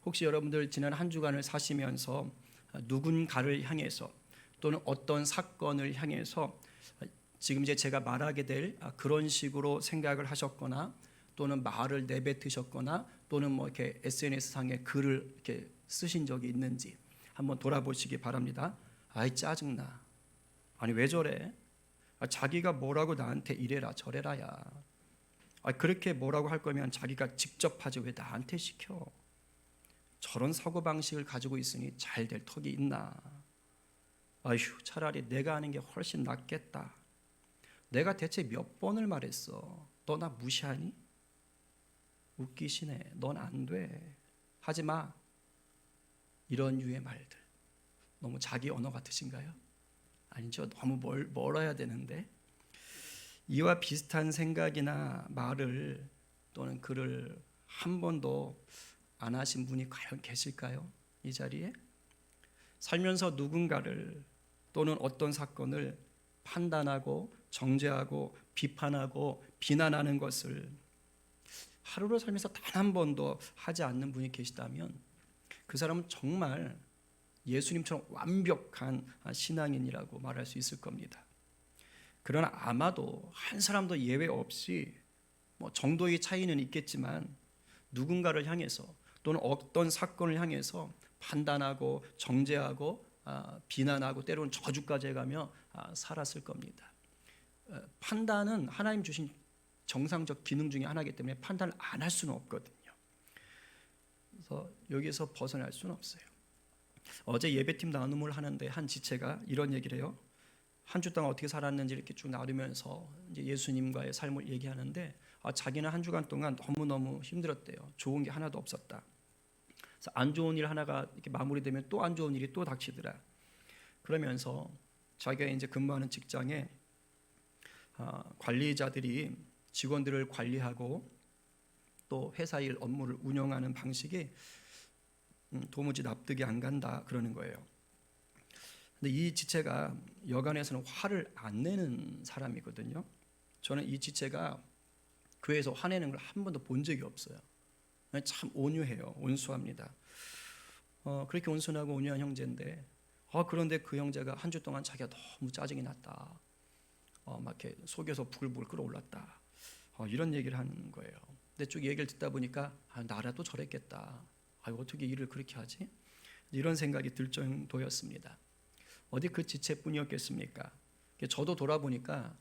혹시 여러분들 지난 한 주간을 사시면서 누군가를 향해서 또는 어떤 사건을 향해서 지금 이제 제가 말하게 될 그런 식으로 생각을 하셨거나 또는 말을 내뱉으셨거나 또는 뭐 이렇게 SNS 상에 글을 이렇게 쓰신 적이 있는지 한번 돌아보시기 바랍니다. 아이 짜증나. 아니 왜 저래? 자기가 뭐라고 나한테 이래라 저래라야. 그렇게 뭐라고 할 거면 자기가 직접 하지 왜 나한테 시켜? 저런 사고방식을 가지고 있으니 잘 될 턱이 있나? 아휴 차라리 내가 하는 게 훨씬 낫겠다. 내가 대체 몇 번을 말했어? 너 나 무시하니? 웃기시네. 넌 안 돼. 하지 마. 이런 유의 말들. 너무 자기 언어 같으신가요? 아니죠. 너무 멀어야 되는데. 이와 비슷한 생각이나 말을 또는 글을 한 번도 안 하신 분이 과연 계실까요? 이 자리에? 살면서 누군가를 또는 어떤 사건을 판단하고 정죄하고 비판하고 비난하는 것을 하루로 살면서 단 한 번도 하지 않는 분이 계시다면 그 사람은 정말 예수님처럼 완벽한 신앙인이라고 말할 수 있을 겁니다. 그러나 아마도 한 사람도 예외 없이 뭐 정도의 차이는 있겠지만 누군가를 향해서 또는 어떤 사건을 향해서 판단하고 정죄하고 비난하고 때로는 저주까지 해가며 살았을 겁니다. 판단은 하나님 주신 정상적 기능 중에 하나이기 때문에 판단을 안 할 수는 없거든요. 그래서 여기서 벗어날 수는 없어요. 어제 예배팀 나눔을 하는데 한 지체가 이런 얘기를 해요. 한 주 동안 어떻게 살았는지 이렇게 쭉 나누면서 이제 예수님과의 삶을 얘기하는데 자기는 한 주간 동안 너무너무 힘들었대요. 좋은 게 하나도 없었다. 그래서 안 좋은 일 하나가 이렇게 마무리되면 또 안 좋은 일이 또 닥치더라. 그러면서 자기가 이제 근무하는 직장에 관리자들이 직원들을 관리하고 또 회사 일 업무를 운영하는 방식이 도무지 납득이 안 간다 그러는 거예요. 근데 이 지체가 여간에서는 화를 안 내는 사람이거든요. 저는 이 지체가 교회에서 화내는 걸 한 번도 본 적이 없어요. 참 온유해요. 온수합니다. 그렇게 온순하고 온유한 형제인데 그런데 그 형제가 한 주 동안 자기가 너무 짜증이 났다. 막 이렇게 속에서 부글부글 끓어올랐다. 이런 얘기를 하는 거예요. 근데 쭉 얘기를 듣다 보니까 나라도 저랬겠다. 어떻게 일을 그렇게 하지? 이런 생각이 들 정도였습니다. 어디 그 지체뿐이었겠습니까? 저도 돌아보니까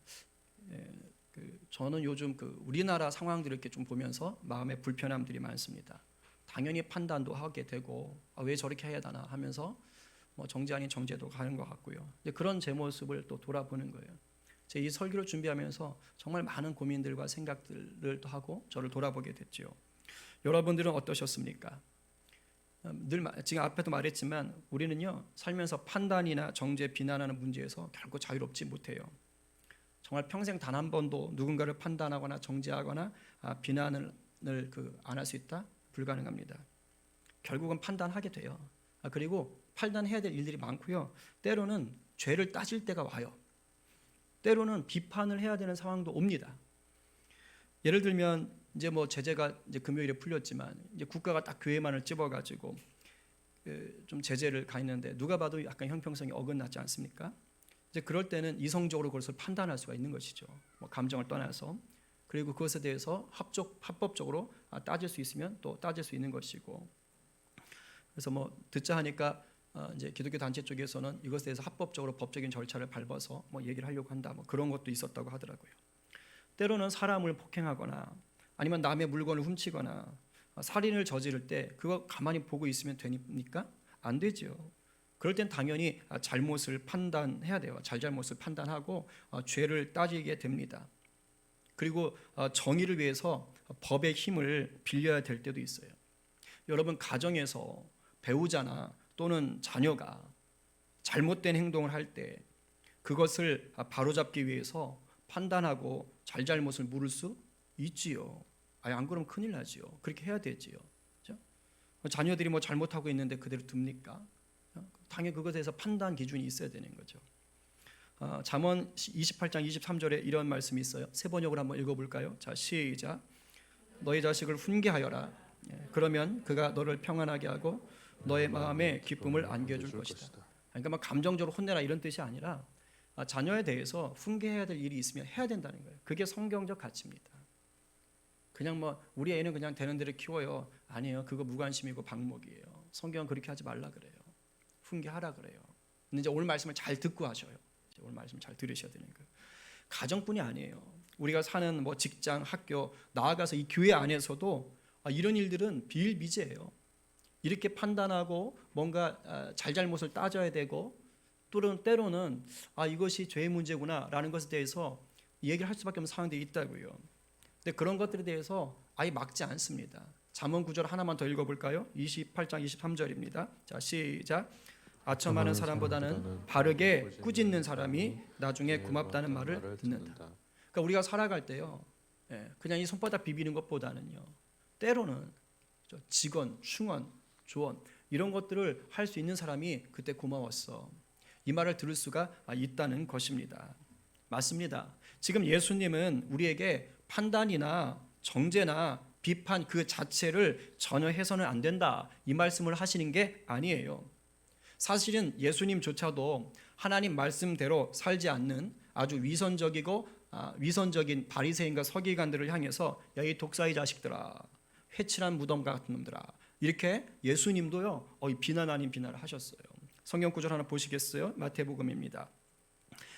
저는 요즘 우리나라 상황들을 이렇게 좀 보면서 마음의 불편함들이 많습니다. 당연히 판단도 하게 되고 왜 저렇게 해야 하나 하면서 뭐 정제 아닌 정제도 가는 것 같고요. 그런 제 모습을 또 돌아보는 거예요. 제 이 설교를 준비하면서 정말 많은 고민들과 생각들을 하고 저를 돌아보게 됐죠. 여러분들은 어떠셨습니까? 지금 앞에도 말했지만 우리는요 살면서 판단이나 정죄, 비난하는 문제에서 결코 자유롭지 못해요. 정말 평생 단 한 번도 누군가를 판단하거나 정죄하거나 비난을 안 할 수 있다? 불가능합니다. 결국은 판단하게 돼요. 그리고 판단해야 될 일들이 많고요. 때로는 죄를 따질 때가 와요. 때로는 비판을 해야 되는 상황도 옵니다. 예를 들면 이제 뭐 제재가 이제 금요일에 풀렸지만 이제 국가가 딱 교회만을 찝어가지고 좀 제재를 가했는데 누가 봐도 약간 형평성이 어긋나지 않습니까? 이제 그럴 때는 이성적으로 그것을 판단할 수가 있는 것이죠. 뭐 감정을 떠나서 그리고 그것에 대해서 합법적으로 따질 수 있으면 또 따질 수 있는 것이고 그래서 뭐 듣자 하니까 이제 기독교 단체 쪽에서는 이것에 대해서 합법적으로 법적인 절차를 밟아서 뭐 얘기를 하려고 한다 뭐 그런 것도 있었다고 하더라고요. 때로는 사람을 폭행하거나 아니면 남의 물건을 훔치거나 살인을 저지를 때 그거 가만히 보고 있으면 됩니까? 안 되죠. 그럴 땐 당연히 잘못을 판단해야 돼요. 잘못을 판단하고 죄를 따지게 됩니다. 그리고 정의를 위해서 법의 힘을 빌려야 될 때도 있어요. 여러분 가정에서 배우자나 또는 자녀가 잘못된 행동을 할 때 그것을 바로잡기 위해서 판단하고 잘못을 물을 수 있지요. 안 그러면 큰일 나지요. 그렇게 해야 되지요. 그렇죠? 자녀들이 뭐 잘못하고 있는데 그대로 둡니까? 당연히 그것에 대해서 판단 기준이 있어야 되는 거죠. 잠언 28장 23절에 이런 말씀이 있어요. 세 번역으로 한번 읽어볼까요? 자, 시작. 너희 자식을 훈계하여라. 그러면 그가 너를 평안하게 하고 너의 마음에 기쁨을 안겨줄 것이다. 그러니까 막 감정적으로 혼내라 이런 뜻이 아니라 자녀에 대해서 훈계해야 될 일이 있으면 해야 된다는 거예요. 그게 성경적 가치입니다. 그냥 뭐 우리 애는 그냥 되는 대로 키워요. 아니에요. 그거 무관심이고 방목이에요. 성경은 그렇게 하지 말라 그래요. 훈계하라 그래요. 근데 이제 오늘 말씀을 잘 듣고 하셔요. 오늘 말씀 잘 들으셔야 되는 거예요. 가정뿐이 아니에요. 우리가 사는 뭐 직장, 학교, 나아가서 이 교회 안에서도 이런 일들은 비일비재해요. 이렇게 판단하고 뭔가 잘잘못을 따져야 되고 때로는 이것이 죄의 문제구나라는 것에 대해서 얘기를 할 수밖에 없는 상황들이 있다고요. 근데 그런 것들에 대해서 아예 막지 않습니다. 잠언 9절 하나만 더 읽어볼까요? 28장 23절입니다. 자, 시작. 아첨하는 사람보다는 바르게 꾸짖는 사람이 나중에 고맙다는 말을 듣는다. 그러니까 우리가 살아갈 때요, 그냥 이 손바닥 비비는 것보다는요, 때로는 직언, 충언, 조언 이런 것들을 할 수 있는 사람이 그때 고마웠어. 이 말을 들을 수가 있다는 것입니다. 맞습니다. 지금 예수님은 우리에게 판단이나 정죄나 비판 그 자체를 전혀 해서는 안 된다 이 말씀을 하시는 게 아니에요. 사실은 예수님조차도 하나님 말씀대로 살지 않는 아주 위선적인 바리새인과 서기관들을 향해서 야, 이 독사의 자식들아, 회칠한 무덤 같은 놈들아, 이렇게 예수님도요 비난 아닌 비난을 하셨어요. 성경 구절 하나 보시겠어요? 마태복음입니다.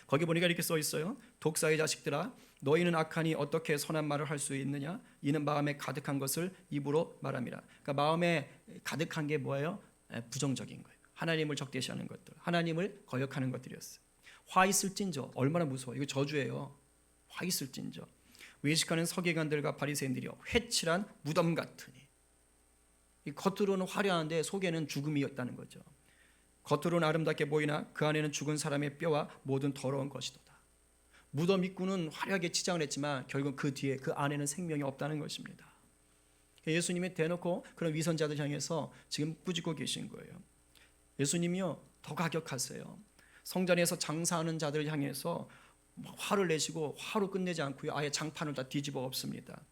거기 보니까 이렇게 써 있어요. 독사의 자식들아, 너희는 악하니 어떻게 선한 말을 할 수 있느냐? 이는 마음에 가득한 것을 입으로 말함이라. 그러니까 마음에 가득한 게 뭐예요? 부정적인 거예요. 하나님을 적대시하는 것들, 하나님을 거역하는 것들이었어요. 화 있을진저, 얼마나 무서워요. 이거 저주예요. 화 있을진저. 외식하는 서기관들과 바리새인들이여, 회칠한 무덤 같으니. 이 겉으로는 화려한데 속에는 죽음이었다는 거죠. 겉으로는 아름답게 보이나 그 안에는 죽은 사람의 뼈와 모든 더러운 것이도다. 무덤 입구는 화려하게 치장을 했지만 결국 그 뒤에 그 안에는 생명이 없다는 것입니다. 예수님이 대놓고 그런 위선자들 향해서 지금 꾸짖고 계신 거예요. 예수님이요 더 가격하세요. 성전에서 장사하는 자들을 향해서 화를 내시고 화로 끝내지 않고요, 아예 장판을 다 뒤집어 엎습니다.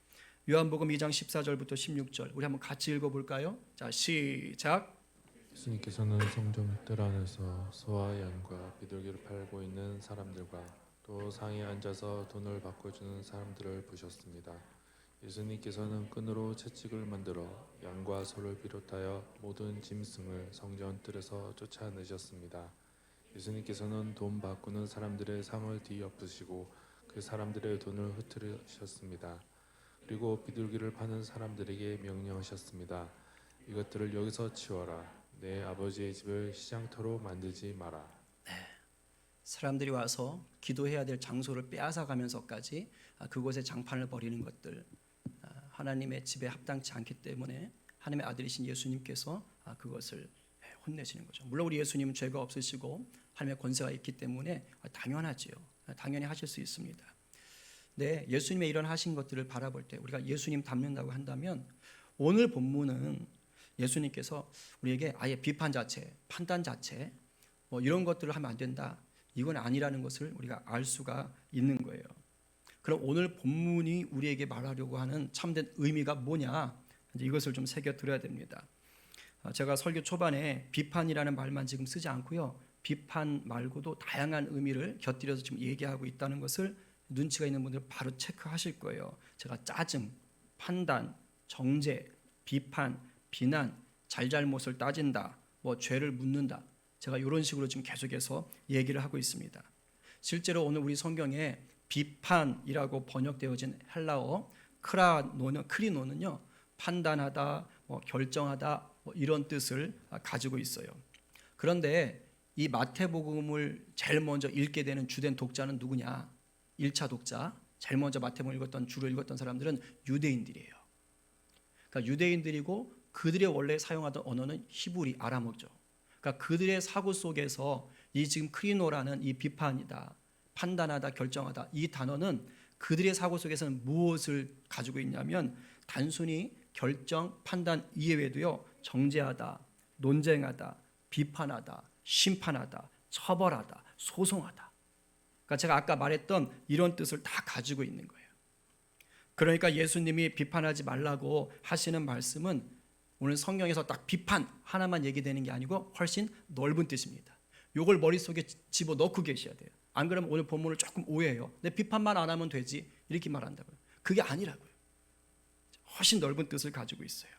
요한복음 2장 14절부터 16절 우리 한번 같이 읽어볼까요? 자, 시작. 예수님께서는 성전 뜰 안에서 소와 양과 비둘기를 팔고 있는 사람들과 또 상에 앉아서 돈을 바꿔주는 사람들을 보셨습니다. 예수님께서는 끈으로 채찍을 만들어 양과 소를 비롯하여 모든 짐승을 성전 뜰에서 쫓아내셨습니다. 예수님께서는 돈 바꾸는 사람들의 상을 뒤엎으시고 그 사람들의 돈을 흩으셨습니다. 그리고 비둘기를 파는 사람들에게 명령하셨습니다. 이것들을 여기서 치워라. 내 아버지의 집을 시장터로 만들지 마라. 사람들이 와서 기도해야 될 장소를 빼앗아가면서까지 그곳에 장판을 벌이는 것들, 하나님의 집에 합당치 않기 때문에 하나님의 아들이신 예수님께서 그것을 혼내시는 거죠. 물론 우리 예수님은 죄가 없으시고 하나님의 권세가 있기 때문에 당연하지요. 당연히 하실 수 있습니다. 네, 예수님의 이런 하신 것들을 바라볼 때 우리가 예수님 닮는다고 한다면 오늘 본문은 예수님께서 우리에게 아예 비판 자체, 판단 자체 뭐 이런 것들을 하면 안 된다, 이건 아니라는 것을 우리가 알 수가 있는 거예요. 그럼 오늘 본문이 우리에게 말하려고 하는 참된 의미가 뭐냐, 이제 이것을 좀 새겨 들어야 됩니다. 제가 설교 초반에 비판이라는 말만 지금 쓰지 않고요, 비판 말고도 다양한 의미를 곁들여서 지금 얘기하고 있다는 것을 눈치가 있는 분들 바로 체크하실 거예요. 제가 짜증, 판단, 정죄, 비판, 비난, 잘잘못을 따진다, 뭐 죄를 묻는다, 제가 이런 식으로 지금 계속해서 얘기를 하고 있습니다. 실제로 오늘 우리 성경에 비판이라고 번역되어진 헬라어 크리노는요, 판단하다, 뭐 결정하다, 뭐 이런 뜻을 가지고 있어요. 그런데 이 마태복음을 제일 먼저 읽게 되는 주된 독자는 누구냐? 1차 독자, 제일 먼저 마태복음을 읽었던, 주로 읽었던 사람들은 유대인들이에요. 그러니까 유대인들이고 그들의 원래 사용하던 언어는 히브리, 아람어죠. 그러니까 그들의 사고 속에서 이 지금 크리노라는 이 비판이다, 판단하다, 결정하다, 이 단어는 그들의 사고 속에서는 무엇을 가지고 있냐면 단순히 결정, 판단 이외에도요, 정죄하다, 논쟁하다, 비판하다, 심판하다, 처벌하다, 소송하다. 그러니까 제가 아까 말했던 이런 뜻을 다 가지고 있는 거예요. 그러니까 예수님이 비판하지 말라고 하시는 말씀은 오늘 성경에서 딱 비판 하나만 얘기되는 게 아니고 훨씬 넓은 뜻입니다. 이걸 머릿속에 집어넣고 계셔야 돼요. 안 그러면 오늘 본문을 조금 오해해요. 내 비판만 안 하면 되지 이렇게 말한다고요. 그게 아니라고요. 훨씬 넓은 뜻을 가지고 있어요.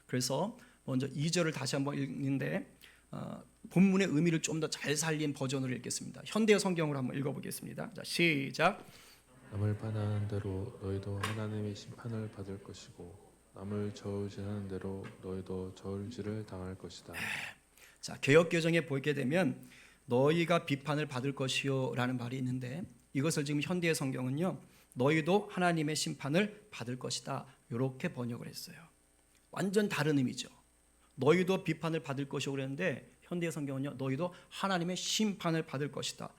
그래서 먼저 2절을 다시 한번 읽는데 본문의 의미를 좀 더 잘 살린 버전으로 읽겠습니다. 현대어 성경으로 한번 읽어보겠습니다. 자, 시작. 남을 판단하는 대로 너희도 하나님의 심판을 받을 것이고 남을 저울질하는 대로 너희도 저울질을 당할 것이다. 자, 개역개정에 보게 되면 너희가 비판을 받을 것이요 라는 말이 있는데 이것을 지금 현대의 성경은요 너희도 하나님의 심판을 받을 것이다 이렇게 번역을 했어요. 완전 다른 의미죠. 너희도 비판을 받을 것이고 그랬는데 현대의 성경은요 너희도 하나님의 심판을 받을 것이다.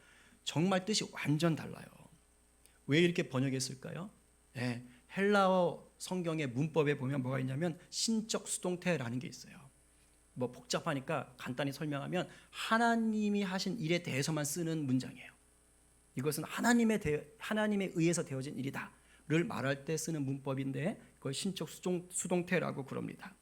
정말 뜻이 완전 달라요. 왜 이렇게 번역했을까요? 네, 헬라어 성경의 문법에 보면 뭐가 있냐면 신적 수동태라는 게 있어요. 뭐 복잡하니까 간단히 설명하면 하나님이 하신 일에 대해서만 쓰는 문장이에요. 이것은 하나님에 의해서 되어진 일이다를 말할 때 쓰는 문법인데 그걸 신적 수동태라고 그럽니다.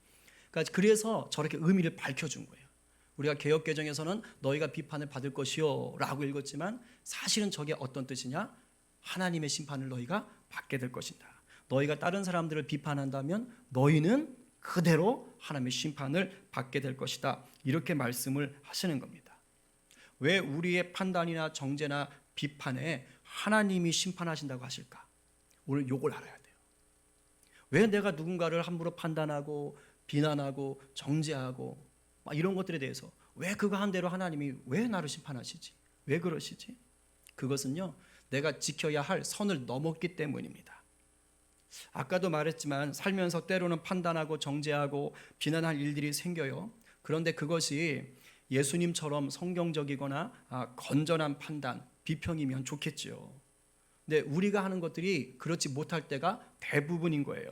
그러니까 그래서 저렇게 의미를 밝혀준 거예요. 우리가 개역개정에서는 너희가 비판을 받을 것이요 라고 읽었지만 사실은 저게 어떤 뜻이냐? 하나님의 심판을 너희가 받게 될 것이다. 너희가 다른 사람들을 비판한다면 너희는 그대로 하나님의 심판을 받게 될 것이다. 이렇게 말씀을 하시는 겁니다. 왜 우리의 판단이나 정죄나 비판에 하나님이 심판하신다고 하실까? 오늘 이걸 알아야 돼요. 왜 내가 누군가를 함부로 판단하고 비난하고 정죄하고 막 이런 것들에 대해서 왜 그거 한 대로 하나님이 왜 나를 심판하시지? 왜 그러시지? 그것은요 내가 지켜야 할 선을 넘었기 때문입니다. 아까도 말했지만 살면서 때로는 판단하고 정죄하고 비난할 일들이 생겨요. 그런데 그것이 예수님처럼 성경적이거나 건전한 판단, 비평이면 좋겠죠. 근데 우리가 하는 것들이 그렇지 못할 때가 대부분인 거예요.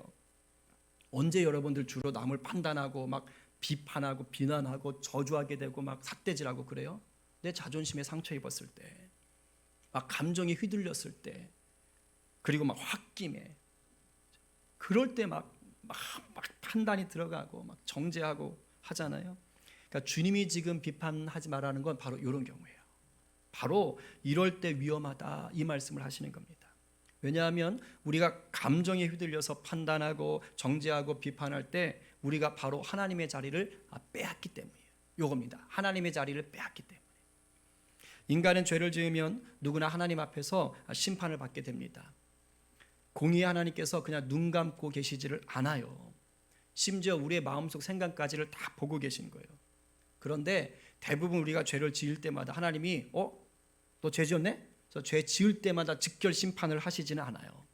언제 여러분들 주로 남을 판단하고 막 비판하고 비난하고 저주하게 되고 막 삿대질하고 그래요? 내 자존심에 상처 입었을 때, 막 감정이 휘둘렸을 때, 그리고 막 홧김에 그럴 때 막 판단이 들어가고 막 정죄하고 하잖아요. 그러니까 주님이 지금 비판하지 말라는 건 바로 이런 경우예요. 바로 이럴 때 위험하다 이 말씀을 하시는 겁니다. 왜냐하면 우리가 감정에 휘둘려서 판단하고 정죄하고 비판할 때 우리가 바로 하나님의 자리를 빼앗기 때문이에요. 이겁니다. 하나님의 자리를 빼앗기 때문에. 인간은 죄를 지으면 누구나 하나님 앞에서 심판을 받게 됩니다. 공의의 하나님께서 그냥 눈 감고 계시지를 않아요. 심지어 우리의 마음속 생각까지를 다 보고 계신 거예요. 그런데 대부분 우리가 죄를 지을 때마다 하나님이 너 죄 지었네? 그래서 죄 지을 때마다 즉결 심판을 하시지는 않아요.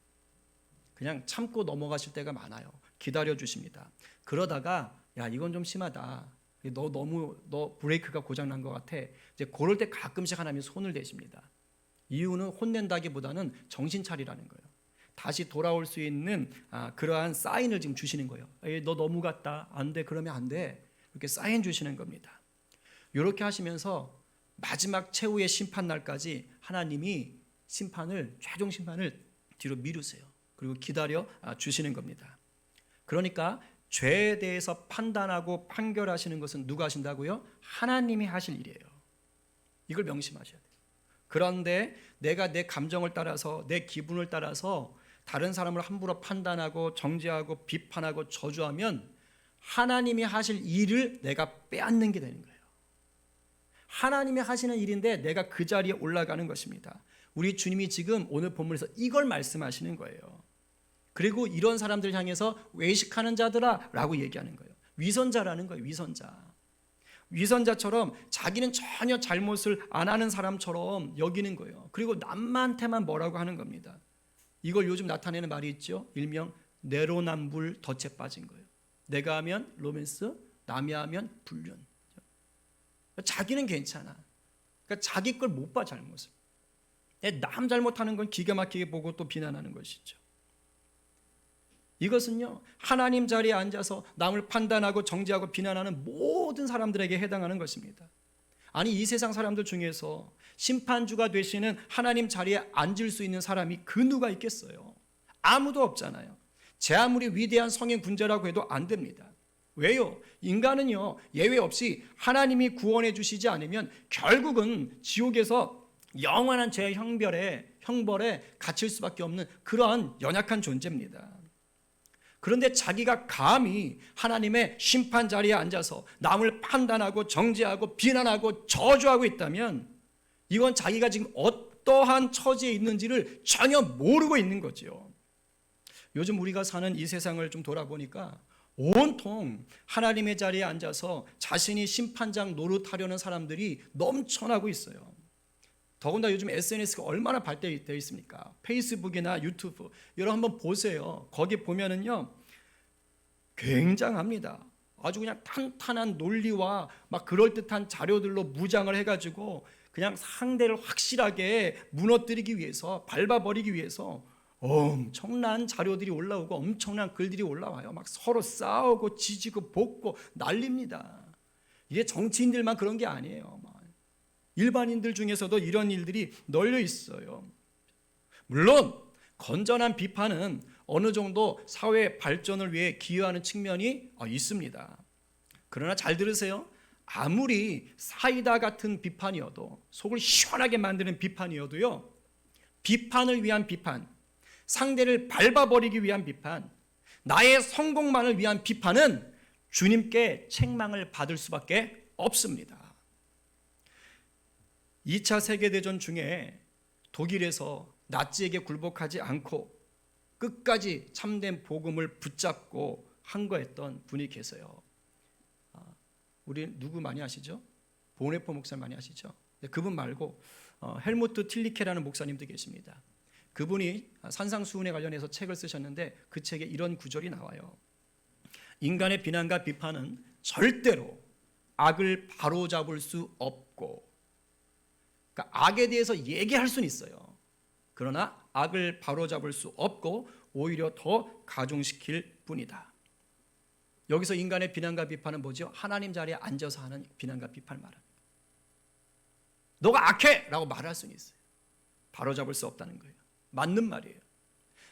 그냥 참고 넘어가실 때가 많아요. 기다려 주십니다. 그러다가 야 이건 좀 심하다. 너 브레이크가 고장난 것 같아. 이제 그럴 때 가끔씩 하나님이 손을 대십니다. 이유는 혼낸다기보다는 정신 차리라는 거예요. 다시 돌아올 수 있는 그러한 사인을 지금 주시는 거예요. 너 너무 갔다. 안 돼. 그러면 안 돼. 이렇게 사인 주시는 겁니다. 이렇게 하시면서 마지막 최후의 심판 날까지 하나님이 최종 심판을 뒤로 미루세요. 그리고 기다려 주시는 겁니다. 그러니까 죄에 대해서 판단하고 판결하시는 것은 누가 하신다고요? 하나님이 하실 일이에요. 이걸 명심하셔야 돼요. 그런데 내가 내 감정을 따라서 내 기분을 따라서 다른 사람을 함부로 판단하고 정죄하고 비판하고 저주하면 하나님이 하실 일을 내가 빼앗는 게 되는 거예요. 하나님이 하시는 일인데 내가 그 자리에 올라가는 것입니다. 우리 주님이 지금 오늘 본문에서 이걸 말씀하시는 거예요. 그리고 이런 사람들 향해서 외식하는 자들아 라고 얘기하는 거예요. 위선자라는 거예요. 위선자처럼 자기는 전혀 잘못을 안 하는 사람처럼 여기는 거예요. 그리고 남한테만 뭐라고 하는 겁니다. 이걸 요즘 나타내는 말이 있죠. 일명 내로남불 덫에 빠진 거예요. 내가 하면 로맨스, 남이 하면 불륜. 자기는 괜찮아. 그러니까 자기 걸 못 봐 잘못을. 남 잘못하는 건 기가 막히게 보고 또 비난하는 것이죠. 이것은요 하나님 자리에 앉아서 남을 판단하고 정죄하고 비난하는 모든 사람들에게 해당하는 것입니다. 아니 이 세상 사람들 중에서 심판주가 되시는 하나님 자리에 앉을 수 있는 사람이 그 누가 있겠어요? 아무도 없잖아요. 제 아무리 위대한 성인 군자라고 해도 안 됩니다. 왜요? 인간은요, 예외 없이 하나님이 구원해 주시지 않으면 결국은 지옥에서 영원한 죄 형벌에 갇힐 수밖에 없는 그러한 연약한 존재입니다. 그런데 자기가 감히 하나님의 심판 자리에 앉아서 남을 판단하고 정죄하고 비난하고 저주하고 있다면 이건 자기가 지금 어떠한 처지에 있는지를 전혀 모르고 있는 거죠. 요즘 우리가 사는 이 세상을 좀 돌아보니까 온통 하나님의 자리에 앉아서 자신이 심판장 노릇하려는 사람들이 넘쳐나고 있어요. 더군다나 요즘 SNS가 얼마나 발달되어 있습니까? 페이스북이나 유튜브 여러분 한번 보세요. 거기 보면은요 굉장합니다. 아주 그냥 탄탄한 논리와 막 그럴듯한 자료들로 무장을 해가지고 그냥 상대를 확실하게 무너뜨리기 위해서, 밟아버리기 위해서 엄청난 자료들이 올라오고 엄청난 글들이 올라와요. 막 서로 싸우고 지지고 볶고 난립니다. 이게 정치인들만 그런 게 아니에요. 일반인들 중에서도 이런 일들이 널려 있어요. 물론 건전한 비판은 어느 정도 사회 발전을 위해 기여하는 측면이 있습니다. 그러나 잘 들으세요. 아무리 사이다 같은 비판이어도, 속을 시원하게 만드는 비판이어도요, 비판을 위한 비판, 상대를 밟아버리기 위한 비판, 나의 성공만을 위한 비판은 주님께 책망을 받을 수밖에 없습니다. 2차 세계대전 중에 독일에서 나치에게 굴복하지 않고 끝까지 참된 복음을 붙잡고 항거했던 분이 계세요. 우리 누구 많이 아시죠? 보네포 목사 많이 아시죠? 그분 말고 헬무트 틸리케라는 목사님도 계십니다. 그분이 산상수훈에 관련해서 책을 쓰셨는데 그 책에 이런 구절이 나와요. 인간의 비난과 비판은 절대로 악을 바로잡을 수 없고, 그러니까 악에 대해서 얘기할 수는 있어요. 그러나 악을 바로잡을 수 없고 오히려 더 가중시킬 뿐이다. 여기서 인간의 비난과 비판은 뭐죠? 하나님 자리에 앉아서 하는 비난과 비판을 말합니다. 너가 악해! 라고 말할 수는 있어요. 바로잡을 수 없다는 거예요. 맞는 말이에요.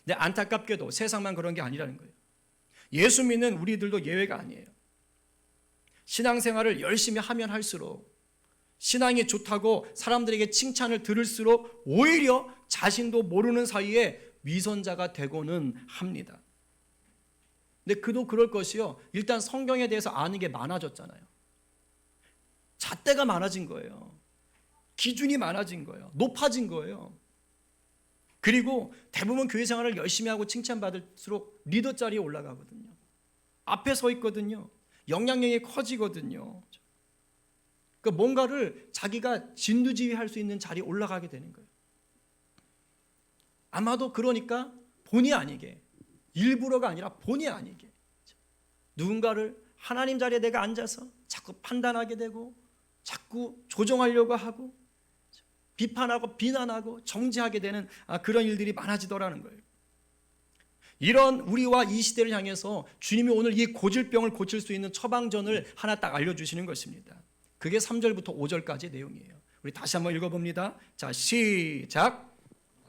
근데 안타깝게도 세상만 그런 게 아니라는 거예요. 예수 믿는 우리들도 예외가 아니에요. 신앙생활을 열심히 하면 할수록, 신앙이 좋다고 사람들에게 칭찬을 들을수록 오히려 자신도 모르는 사이에 위선자가 되고는 합니다. 근데 그도 그럴 것이요. 일단 성경에 대해서 아는 게 많아졌잖아요. 잣대가 많아진 거예요. 기준이 많아진 거예요. 높아진 거예요. 그리고 대부분 교회 생활을 열심히 하고 칭찬받을수록 리더 자리에 올라가거든요. 앞에 서 있거든요. 영향력이 커지거든요. 그러니까 뭔가를 자기가 진두지휘할 수 있는 자리에 올라가게 되는 거예요. 아마도 그러니까 본의 아니게, 일부러가 아니라 본의 아니게 누군가를 하나님 자리에 내가 앉아서 자꾸 판단하게 되고 자꾸 조정하려고 하고 비판하고 비난하고 정죄하게 되는 그런 일들이 많아지더라는 거예요. 이런 우리와 이 시대를 향해서 주님이 오늘 이 고질병을 고칠 수 있는 처방전을 하나 딱 알려주시는 것입니다. 그게 3절부터 5절까지의 내용이에요. 우리 다시 한번 읽어봅니다. 자, 시작.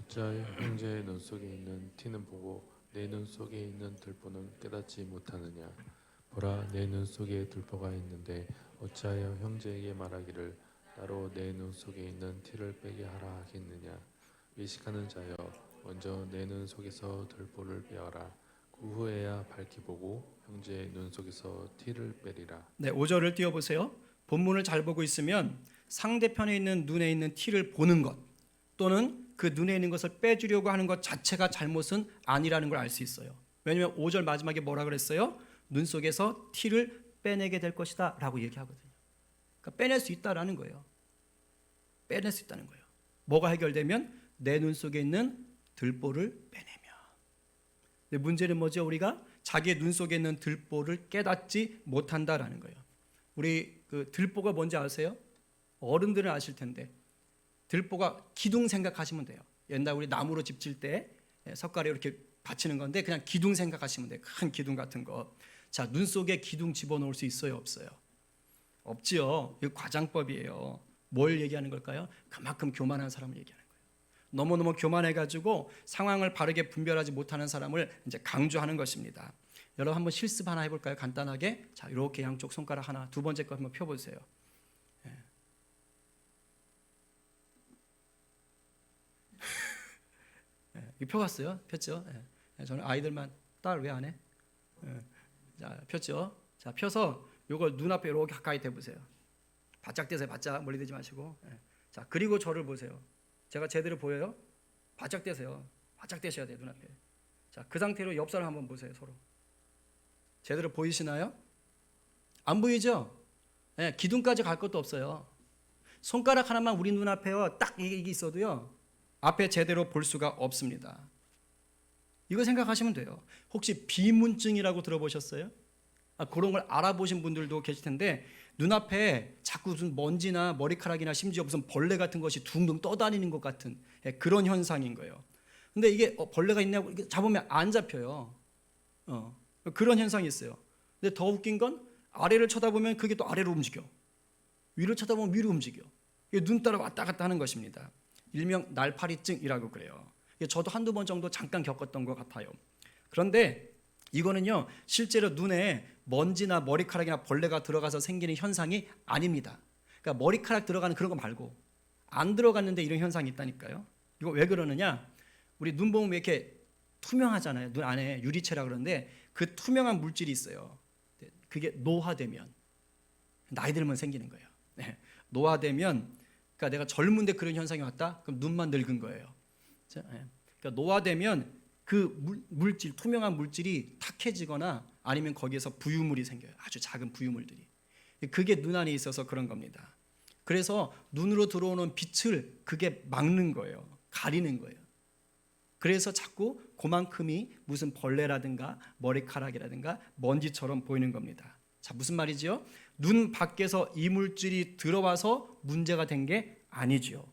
어찌하여 형제의 눈 속에 있는 티는 보고 내 눈 속에 있는 들보는 깨닫지 못하느냐. 보라, 내 눈 속에 들보가 있는데 어찌하여 형제에게 말하기를 나로 내 눈 속에 있는 티를 빼게 하라 하겠느냐. 외식하는 자여, 먼저 내 눈 속에서 들보를 빼어라. 그 후에야 밝히 보고 형제의 눈 속에서 티를 빼리라. 네, 5절을 띄워보세요. 본문을 잘 보고 있으면 상대편에 있는 눈에 있는 티를 보는 것 또는 그 눈에 있는 것을 빼주려고 하는 것 자체가 잘못은 아니라는 걸 알 수 있어요. 왜냐하면 5절 마지막에 뭐라 그랬어요? 눈 속에서 티를 빼내게 될 것이다 라고 얘기하거든요. 그러니까 빼낼 수 있다라는 거예요. 빼낼 수 있다는 거예요. 뭐가 해결되면 내 눈 속에 있는 들보를 빼내면. 근데 문제는 뭐죠? 우리가 자기의 눈 속에 있는 들보를 깨닫지 못한다라는 거예요. 우리 그 들보가 뭔지 아세요? 어른들은 아실 텐데 들보가 기둥 생각하시면 돼요. 옛날 우리 나무로 집 질 때 석가래 이렇게 받치는 건데 그냥 기둥 생각하시면 돼요. 큰 기둥 같은 거. 자, 눈 속에 기둥 집어넣을 수 있어요? 없어요? 없지요. 이거 과장법이에요. 뭘 얘기하는 걸까요? 그만큼 교만한 사람을 얘기하는 거예요. 너무너무 교만해가지고 상황을 바르게 분별하지 못하는 사람을 이제 강조하는 것입니다. 여러분 한번 실습 하나 해볼까요? 간단하게. 자, 이렇게 양쪽 손가락 하나, 두 번째 거 한번 펴보세요. 예. 예, 펴봤어요? 폈죠? 예. 저는 아이들만, 딸 왜 안 해? 예. 자, 폈죠? 자, 펴서 요걸 눈앞에 이렇게 가까이 대보세요. 바짝 대세요. 바짝 멀리 대지 마시고. 예. 자, 그리고 저를 보세요. 제가 제대로 보여요? 바짝 대세요. 바짝 대셔야 돼요, 눈앞에. 자, 그 상태로 옆 사람 한번 보세요, 서로. 제대로 보이시나요? 안 보이죠? 예, 기둥까지 갈 것도 없어요. 손가락 하나만 우리 눈앞에요. 딱 이게 있어도요. 앞에 제대로 볼 수가 없습니다. 이거 생각하시면 돼요. 혹시 비문증이라고 들어보셨어요? 그런 걸 알아보신 분들도 계실 텐데 눈앞에 자꾸 무슨 먼지나 머리카락이나 심지어 무슨 벌레 같은 것이 둥둥 떠다니는 것 같은 그런 현상인 거예요. 근데 이게 벌레가 있냐고 잡으면 안 잡혀요. 그런 현상이 있어요. 근데 더 웃긴 건 아래를 쳐다보면 그게 또 아래로 움직여. 위를 쳐다보면 위로 움직여. 이게 눈 따라 왔다 갔다 하는 것입니다. 일명 날파리증이라고 그래요. 저도 한두 번 정도 잠깐 겪었던 것 같아요. 그런데 이거는요, 실제로 눈에 먼지나 머리카락이나 벌레가 들어가서 생기는 현상이 아닙니다. 그러니까 머리카락 들어가는 그런 거 말고 안 들어갔는데 이런 현상이 있다니까요. 이거 왜 그러느냐? 우리 눈 보면 왜 이렇게 투명하잖아요. 눈 안에 유리체라 그러는데 그 투명한 물질이 있어요. 그게 노화되면, 나이 들면 생기는 거예요. 노화되면, 그러니까 내가 젊은데 그런 현상이 왔다? 그럼 눈만 늙은 거예요. 그러니까 노화되면 그 물질, 투명한 물질이 탁해지거나 아니면 거기에서 부유물이 생겨요. 아주 작은 부유물들이. 그게 눈 안에 있어서 그런 겁니다. 그래서 눈으로 들어오는 빛을 그게 막는 거예요. 가리는 거예요. 그래서 자꾸 그만큼이 무슨 벌레라든가 머리카락이라든가 먼지처럼 보이는 겁니다. 자, 무슨 말이지요? 눈 밖에서 이물질이 들어와서 문제가 된 게 아니지요.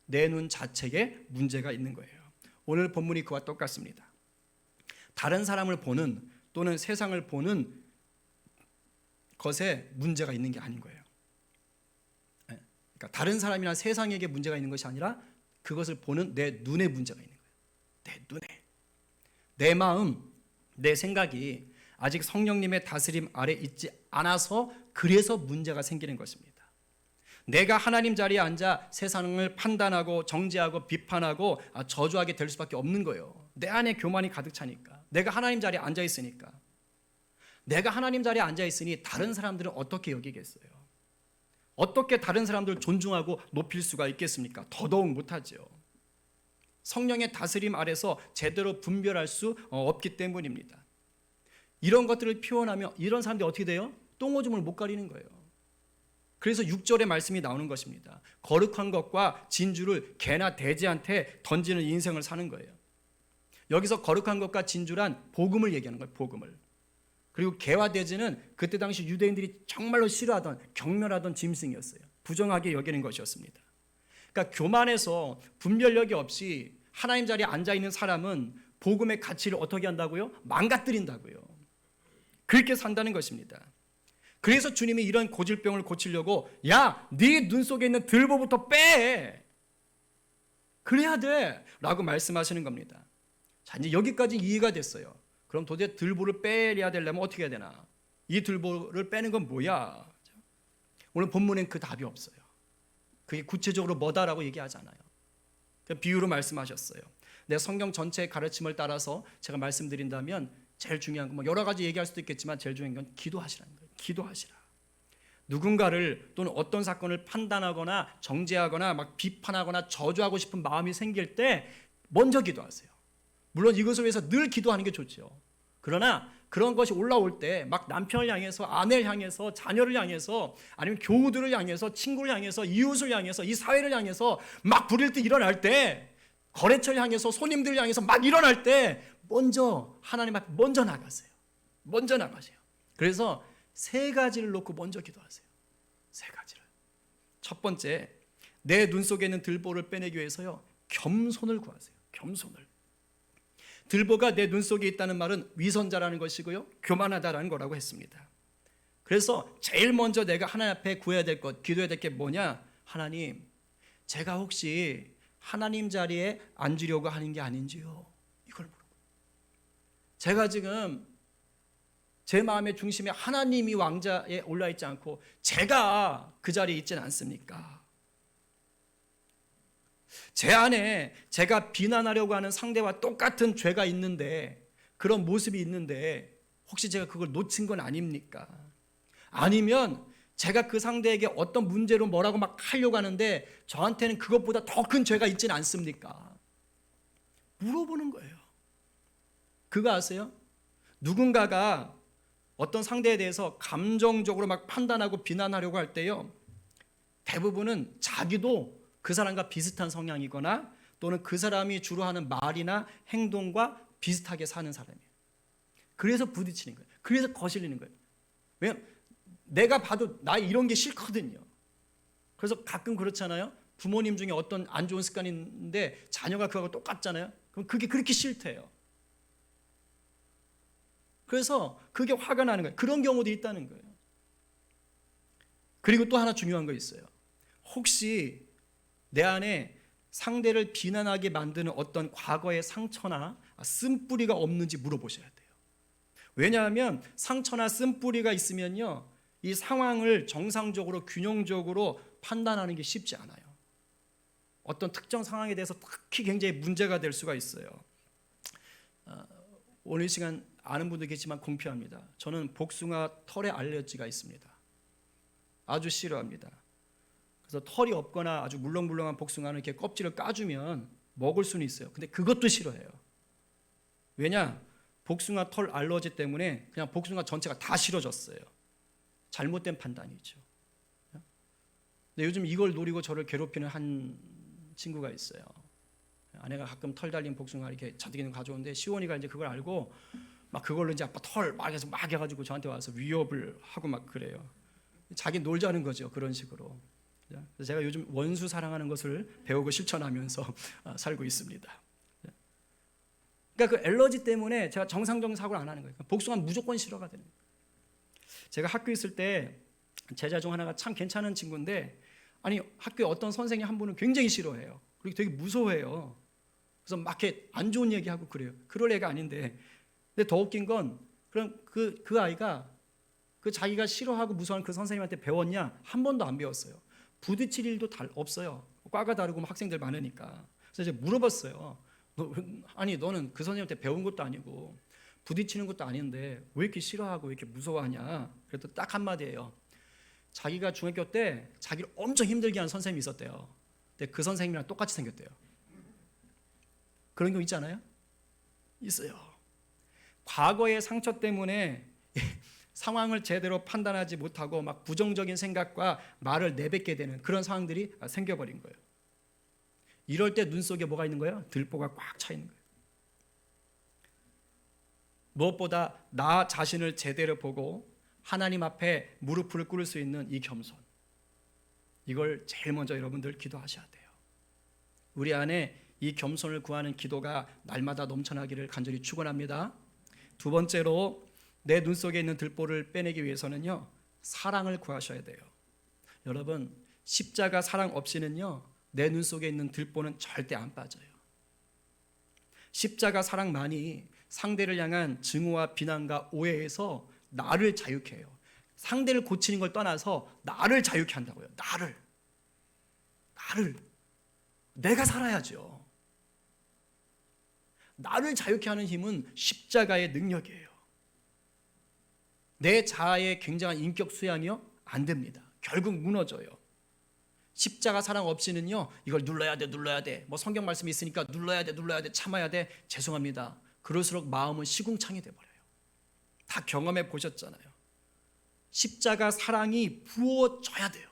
내 눈 자체에 문제가 있는 거예요. 오늘 본문이 그와 똑같습니다. 다른 사람을 보는 또는 세상을 보는 것에 문제가 있는 게 아닌 거예요. 그러니까 다른 사람이나 세상에게 문제가 있는 것이 아니라 그것을 보는 내 눈에 문제가 있는 거예요. 내 눈에. 내 마음, 내 생각이 아직 성령님의 다스림 아래 있지 않아서 그래서 문제가 생기는 것입니다. 내가 하나님 자리에 앉아 세상을 판단하고 정죄하고 비판하고 저주하게 될 수밖에 없는 거예요. 내 안에 교만이 가득 차니까. 내가 하나님 자리에 앉아 있으니까. 내가 하나님 자리에 앉아 있으니 다른 사람들은 어떻게 여기겠어요? 어떻게 다른 사람들을 존중하고 높일 수가 있겠습니까? 더더욱 못하죠. 성령의 다스림 아래서 제대로 분별할 수 없기 때문입니다. 이런 것들을 표현하며 이런 사람들이 어떻게 돼요? 똥오줌을 못 가리는 거예요. 그래서 6절의 말씀이 나오는 것입니다. 거룩한 것과 진주를 개나 돼지한테 던지는 인생을 사는 거예요. 여기서 거룩한 것과 진주란 복음을 얘기하는 거예요. 복음을. 그리고 개와 돼지는 그때 당시 유대인들이 정말로 싫어하던 경멸하던 짐승이었어요. 부정하게 여기는 것이었습니다. 그러니까 교만해서 분별력이 없이 하나님 자리에 앉아있는 사람은 복음의 가치를 어떻게 한다고요? 망가뜨린다고요. 그렇게 산다는 것입니다. 그래서 주님이 이런 고질병을 고치려고 야, 네 눈 속에 있는 들보부터 빼! 그래야 돼! 라고 말씀하시는 겁니다. 자, 이제 여기까지 이해가 됐어요. 그럼 도대체 들보를 빼야 되려면 어떻게 해야 되나? 이 들보를 빼는 건 뭐야? 오늘 본문엔 그 답이 없어요. 그게 구체적으로 뭐다라고 얘기하지 않아요. 비유로 말씀하셨어요. 내 성경 전체의 가르침을 따라서 제가 말씀드린다면 제일 중요한 건 뭐 여러 가지 얘기할 수도 있겠지만 제일 중요한 건 기도하시라는 거예요. 기도하시라. 누군가를 또는 어떤 사건을 판단하거나 정죄하거나 막 비판하거나 저주하고 싶은 마음이 생길 때 먼저 기도하세요. 물론 이것을 위해서 늘 기도하는 게 좋죠. 그러나 그런 것이 올라올 때 막 남편을 향해서, 아내를 향해서, 자녀를 향해서, 아니면 교우들을 향해서, 친구를 향해서, 이웃을 향해서, 이 사회를 향해서 막 부릴 때 일어날 때, 거래처를 향해서, 손님들을 향해서 막 일어날 때 먼저 하나님 앞에 먼저 나가세요. 먼저 나가세요. 그래서 세 가지를 놓고 먼저 기도하세요. 세 가지를. 첫 번째, 내 눈 속에 있는 들보를 빼내기 위해서요, 겸손을 구하세요. 겸손을. 들보가 내 눈 속에 있다는 말은 위선자라는 것이고요, 교만하다라는 거라고 했습니다. 그래서 제일 먼저 내가 하나님 앞에 구해야 될 것, 기도해야 될 게 뭐냐? 하나님, 제가 혹시 하나님 자리에 앉으려고 하는 게 아닌지요? 이걸 물어봐요. 제가 지금 제 마음의 중심에 하나님이 왕자에 올라있지 않고 제가 그 자리에 있지는 않습니까? 제 안에 제가 비난하려고 하는 상대와 똑같은 죄가 있는데, 그런 모습이 있는데 혹시 제가 그걸 놓친 건 아닙니까? 아니면 제가 그 상대에게 어떤 문제로 뭐라고 막 하려고 하는데 저한테는 그것보다 더 큰 죄가 있지는 않습니까? 물어보는 거예요. 그거 아세요? 누군가가 어떤 상대에 대해서 감정적으로 막 판단하고 비난하려고 할 때요, 대부분은 자기도 그 사람과 비슷한 성향이거나 또는 그 사람이 주로 하는 말이나 행동과 비슷하게 사는 사람이에요. 그래서 부딪히는 거예요. 그래서 거슬리는 거예요. 왜냐하면 내가 봐도 나 이런 게 싫거든요. 그래서 가끔 그렇잖아요. 부모님 중에 어떤 안 좋은 습관이 있는데 자녀가 그거하고 똑같잖아요. 그럼 그게 그렇게 싫대요. 그래서 그게 화가 나는 거예요. 그런 경우도 있다는 거예요. 그리고 또 하나 중요한 거 있어요. 혹시 내 안에 상대를 비난하게 만드는 어떤 과거의 상처나 쓴뿌리가 없는지 물어보셔야 돼요. 왜냐하면 상처나 쓴뿌리가 있으면요, 이 상황을 정상적으로 균형적으로 판단하는 게 쉽지 않아요. 어떤 특정 상황에 대해서 특히 굉장히 문제가 될 수가 있어요. 오늘 이 시간 아는 분도 계시지만 공표합니다. 저는 복숭아 털에 알레르기가 있습니다. 아주 싫어합니다. 그래서 털이 없거나 아주 물렁물렁한 복숭아는 이렇게 껍질을 까주면 먹을 수는 있어요. 근데 그것도 싫어해요. 왜냐? 복숭아 털 알러지 때문에 그냥 복숭아 전체가 다 싫어졌어요. 잘못된 판단이죠. 근데 요즘 이걸 노리고 저를 괴롭히는 한 친구가 있어요. 아내가 가끔 털 달린 복숭아 이렇게 자기는 가져오는데 시원이가 이제 그걸 알고 막 그걸로 이제 아빠 털 막 해서 막 해가지고 저한테 와서 위협을 하고 막 그래요. 자기 놀자는 거죠. 그런 식으로. 그래서 제가 요즘 원수 사랑하는 것을 배우고 실천하면서 살고 있습니다. 그러니까 그 알러지 때문에 제가 정상적인 사고를 안 하는 거예요. 복숭아는 무조건 싫어가 되는 거예요. 제가 학교에 있을 때 제자 중 하나가 참 괜찮은 친구인데, 아니 학교에 어떤 선생님 한 분은 굉장히 싫어해요. 그리고 되게 무서워해요. 그래서 막 이렇게 안 좋은 얘기하고 그래요. 그럴 애가 아닌데, 근데 더 웃긴 건 그럼 그 아이가 그 자기가 싫어하고 무서워하는 그 선생님한테 배웠냐? 한 번도 안 배웠어요. 부딪힐 일도 없어요. 과가 다르고 학생들 많으니까. 그래서 이제 물어봤어요. 아니 너는 그 선생님한테 배운 것도 아니고 부딪히는 것도 아닌데 왜 이렇게 싫어하고 왜 이렇게 무서워하냐? 그랬더니 딱 한마디예요. 자기가 중학교 때 자기를 엄청 힘들게 하는 선생님이 있었대요. 근데 그 선생님이랑 똑같이 생겼대요. 그런 경우 있잖아요. 있어요. 과거의 상처 때문에 상황을 제대로 판단하지 못하고 막 부정적인 생각과 말을 내뱉게 되는 그런 상황들이 생겨버린 거예요. 이럴 때 눈 속에 뭐가 있는 거예요? 들보가 꽉 차 있는 거예요. 무엇보다 나 자신을 제대로 보고 하나님 앞에 무릎을 꿇을 수 있는 이 겸손, 이걸 제일 먼저 여러분들 기도하셔야 돼요. 우리 안에 이 겸손을 구하는 기도가 날마다 넘쳐나기를 간절히 축원합니다. 두 번째로 내 눈 속에 있는 들보를 빼내기 위해서는요, 사랑을 구하셔야 돼요. 여러분, 십자가 사랑 없이는요, 내 눈 속에 있는 들보는 절대 안 빠져요. 십자가 사랑만이 상대를 향한 증오와 비난과 오해에서 나를 자유케 해요. 상대를 고치는 걸 떠나서 나를 자유케 한다고요. 나를 내가 살아야죠. 나를 자유케 하는 힘은 십자가의 능력이에요. 내 자아의 굉장한 인격 수양이요? 안 됩니다. 결국 무너져요. 십자가 사랑 없이는요, 이걸 눌러야 돼. 뭐 성경 말씀이 있으니까 눌러야 돼, 참아야 돼. 죄송합니다. 그럴수록 마음은 시궁창이 돼버려요. 다 경험해 보셨잖아요. 십자가 사랑이 부어져야 돼요.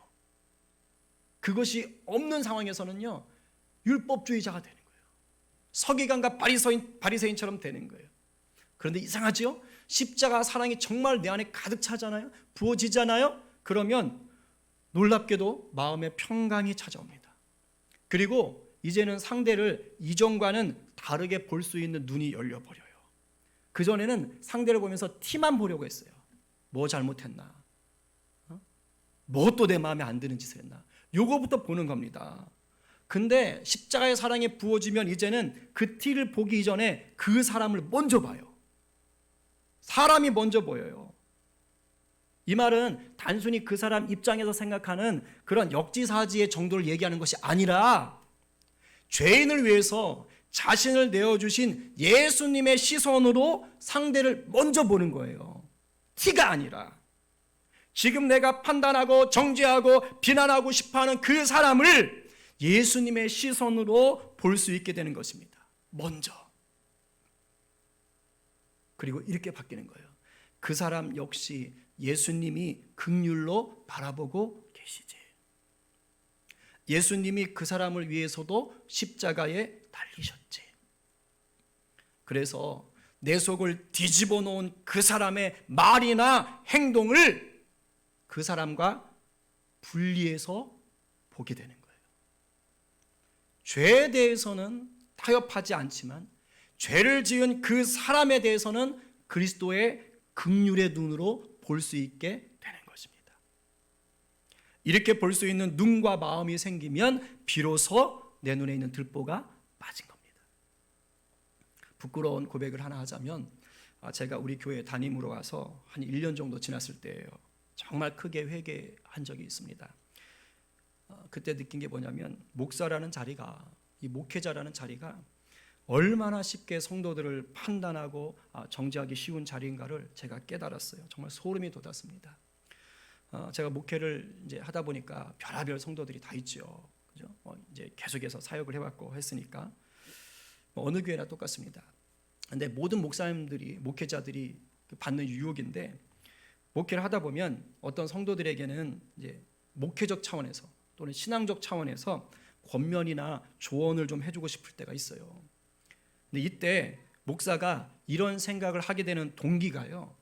그것이 없는 상황에서는요, 율법주의자가 되는 거예요. 서기관과 바리새인처럼 되는 거예요. 그런데 이상하지요? 십자가 사랑이 정말 내 안에 가득 차잖아요. 부어지잖아요. 그러면 놀랍게도 마음의 평강이 찾아옵니다. 그리고 이제는 상대를 이전과는 다르게 볼 수 있는 눈이 열려버려요. 그전에는 상대를 보면서 티만 보려고 했어요. 뭐 잘못했나? 뭐 또 내 마음에 안 드는 짓을 했나? 요거부터 보는 겁니다. 근데 십자가의 사랑이 부어지면 이제는 그 티를 보기 이전에 그 사람을 먼저 봐요. 사람이 먼저 보여요. 이 말은 단순히 그 사람 입장에서 생각하는 그런 역지사지의 정도를 얘기하는 것이 아니라 죄인을 위해서 자신을 내어주신 예수님의 시선으로 상대를 먼저 보는 거예요. 티가 아니라. 지금 내가 판단하고 정죄하고 비난하고 싶어하는 그 사람을 예수님의 시선으로 볼 수 있게 되는 것입니다. 먼저. 그리고 이렇게 바뀌는 거예요. 그 사람 역시 예수님이 긍휼로 바라보고 계시지. 예수님이 그 사람을 위해서도 십자가에 달리셨지. 그래서 내 속을 뒤집어 놓은 그 사람의 말이나 행동을 그 사람과 분리해서 보게 되는 거예요. 죄에 대해서는 타협하지 않지만 죄를 지은 그 사람에 대해서는 그리스도의 긍휼의 눈으로 볼 수 있게 되는 것입니다. 이렇게 볼 수 있는 눈과 마음이 생기면 비로소 내 눈에 있는 들보가 빠진 겁니다. 부끄러운 고백을 하나 하자면 제가 우리 교회 담임으로 와서 한 1년 정도 지났을 때예요. 정말 크게 회개한 적이 있습니다. 그때 느낀 게 뭐냐면 목사라는 자리가, 이 목회자라는 자리가 얼마나 쉽게 성도들을 판단하고 정죄하기 쉬운 자리인가를 제가 깨달았어요. 정말 소름이 돋았습니다. 제가 목회를 이제 하다 보니까 별의별 성도들이 다 있죠. 그죠? 이제 계속해서 사역을 해왔고 했으니까 어느 교회나 똑같습니다. 근데 모든 목사님들이, 목회자들이 받는 유혹인데, 목회를 하다 보면 어떤 성도들에게는 이제 목회적 차원에서 또는 신앙적 차원에서 권면이나 조언을 좀 해주고 싶을 때가 있어요. 근데 이때 목사가 이런 생각을 하게 되는 동기가요,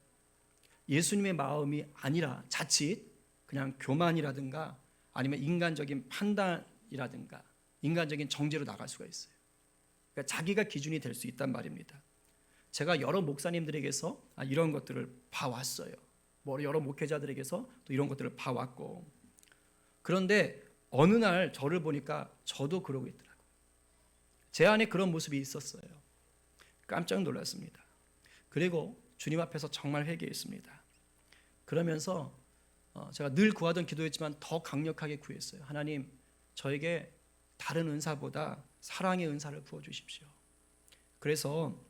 예수님의 마음이 아니라 자칫 그냥 교만이라든가 아니면 인간적인 판단이라든가 인간적인 정죄로 나갈 수가 있어요. 그러니까 자기가 기준이 될 수 있단 말입니다. 제가 여러 목사님들에게서 이런 것들을 봐왔어요. 여러 목회자들에게서 또 이런 것들을 봐왔고, 그런데 어느 날 저를 보니까 저도 그러고 있더라고요. 제 안에 그런 모습이 있었어요. 깜짝 놀랐습니다. 그리고 주님 앞에서 정말 회개했습니다. 그러면서 제가 늘 구하던 기도였지만 더 강력하게 구했어요. 하나님, 저에게 다른 은사보다 사랑의 은사를 부어주십시오. 그래서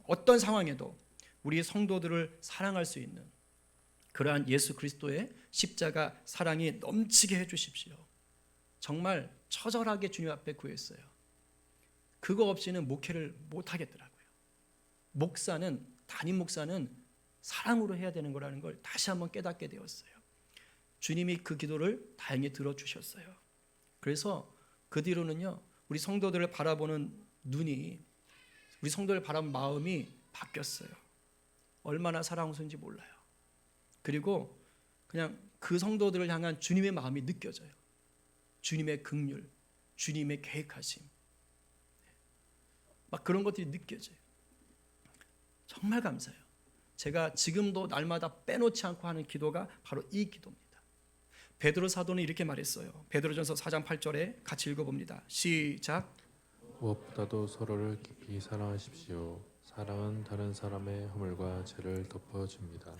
어떤 상황에도 우리 성도들을 사랑할 수 있는 그러한 예수 그리스도의 십자가 사랑이 넘치게 해주십시오. 정말 처절하게 주님 앞에 구했어요. 그거 없이는 목회를 못하겠더라고요. 담임 목사는 사랑으로 해야 되는 거라는 걸 다시 한번 깨닫게 되었어요. 주님이 그 기도를 다행히 들어주셨어요. 그래서 그 뒤로는요, 우리 성도들을 바라보는 눈이, 우리 성도를 바라보는 마음이 바뀌었어요. 얼마나 사랑스러운지 몰라요. 그리고 그냥 그 성도들을 향한 주님의 마음이 느껴져요. 주님의 긍휼, 주님의 계획하심, 막 그런 것들이 느껴져요. 정말 감사해요. 제가 지금도 날마다 빼놓지 않고 하는 기도가 바로 이 기도입니다. 베드로 사도는 이렇게 말했어요. 베드로전서 4장 8절에 같이 읽어봅니다. 시작. 무엇보다도 서로를 깊이 사랑하십시오. 사랑은 다른 사람의 허물과 죄를 덮어줍니다.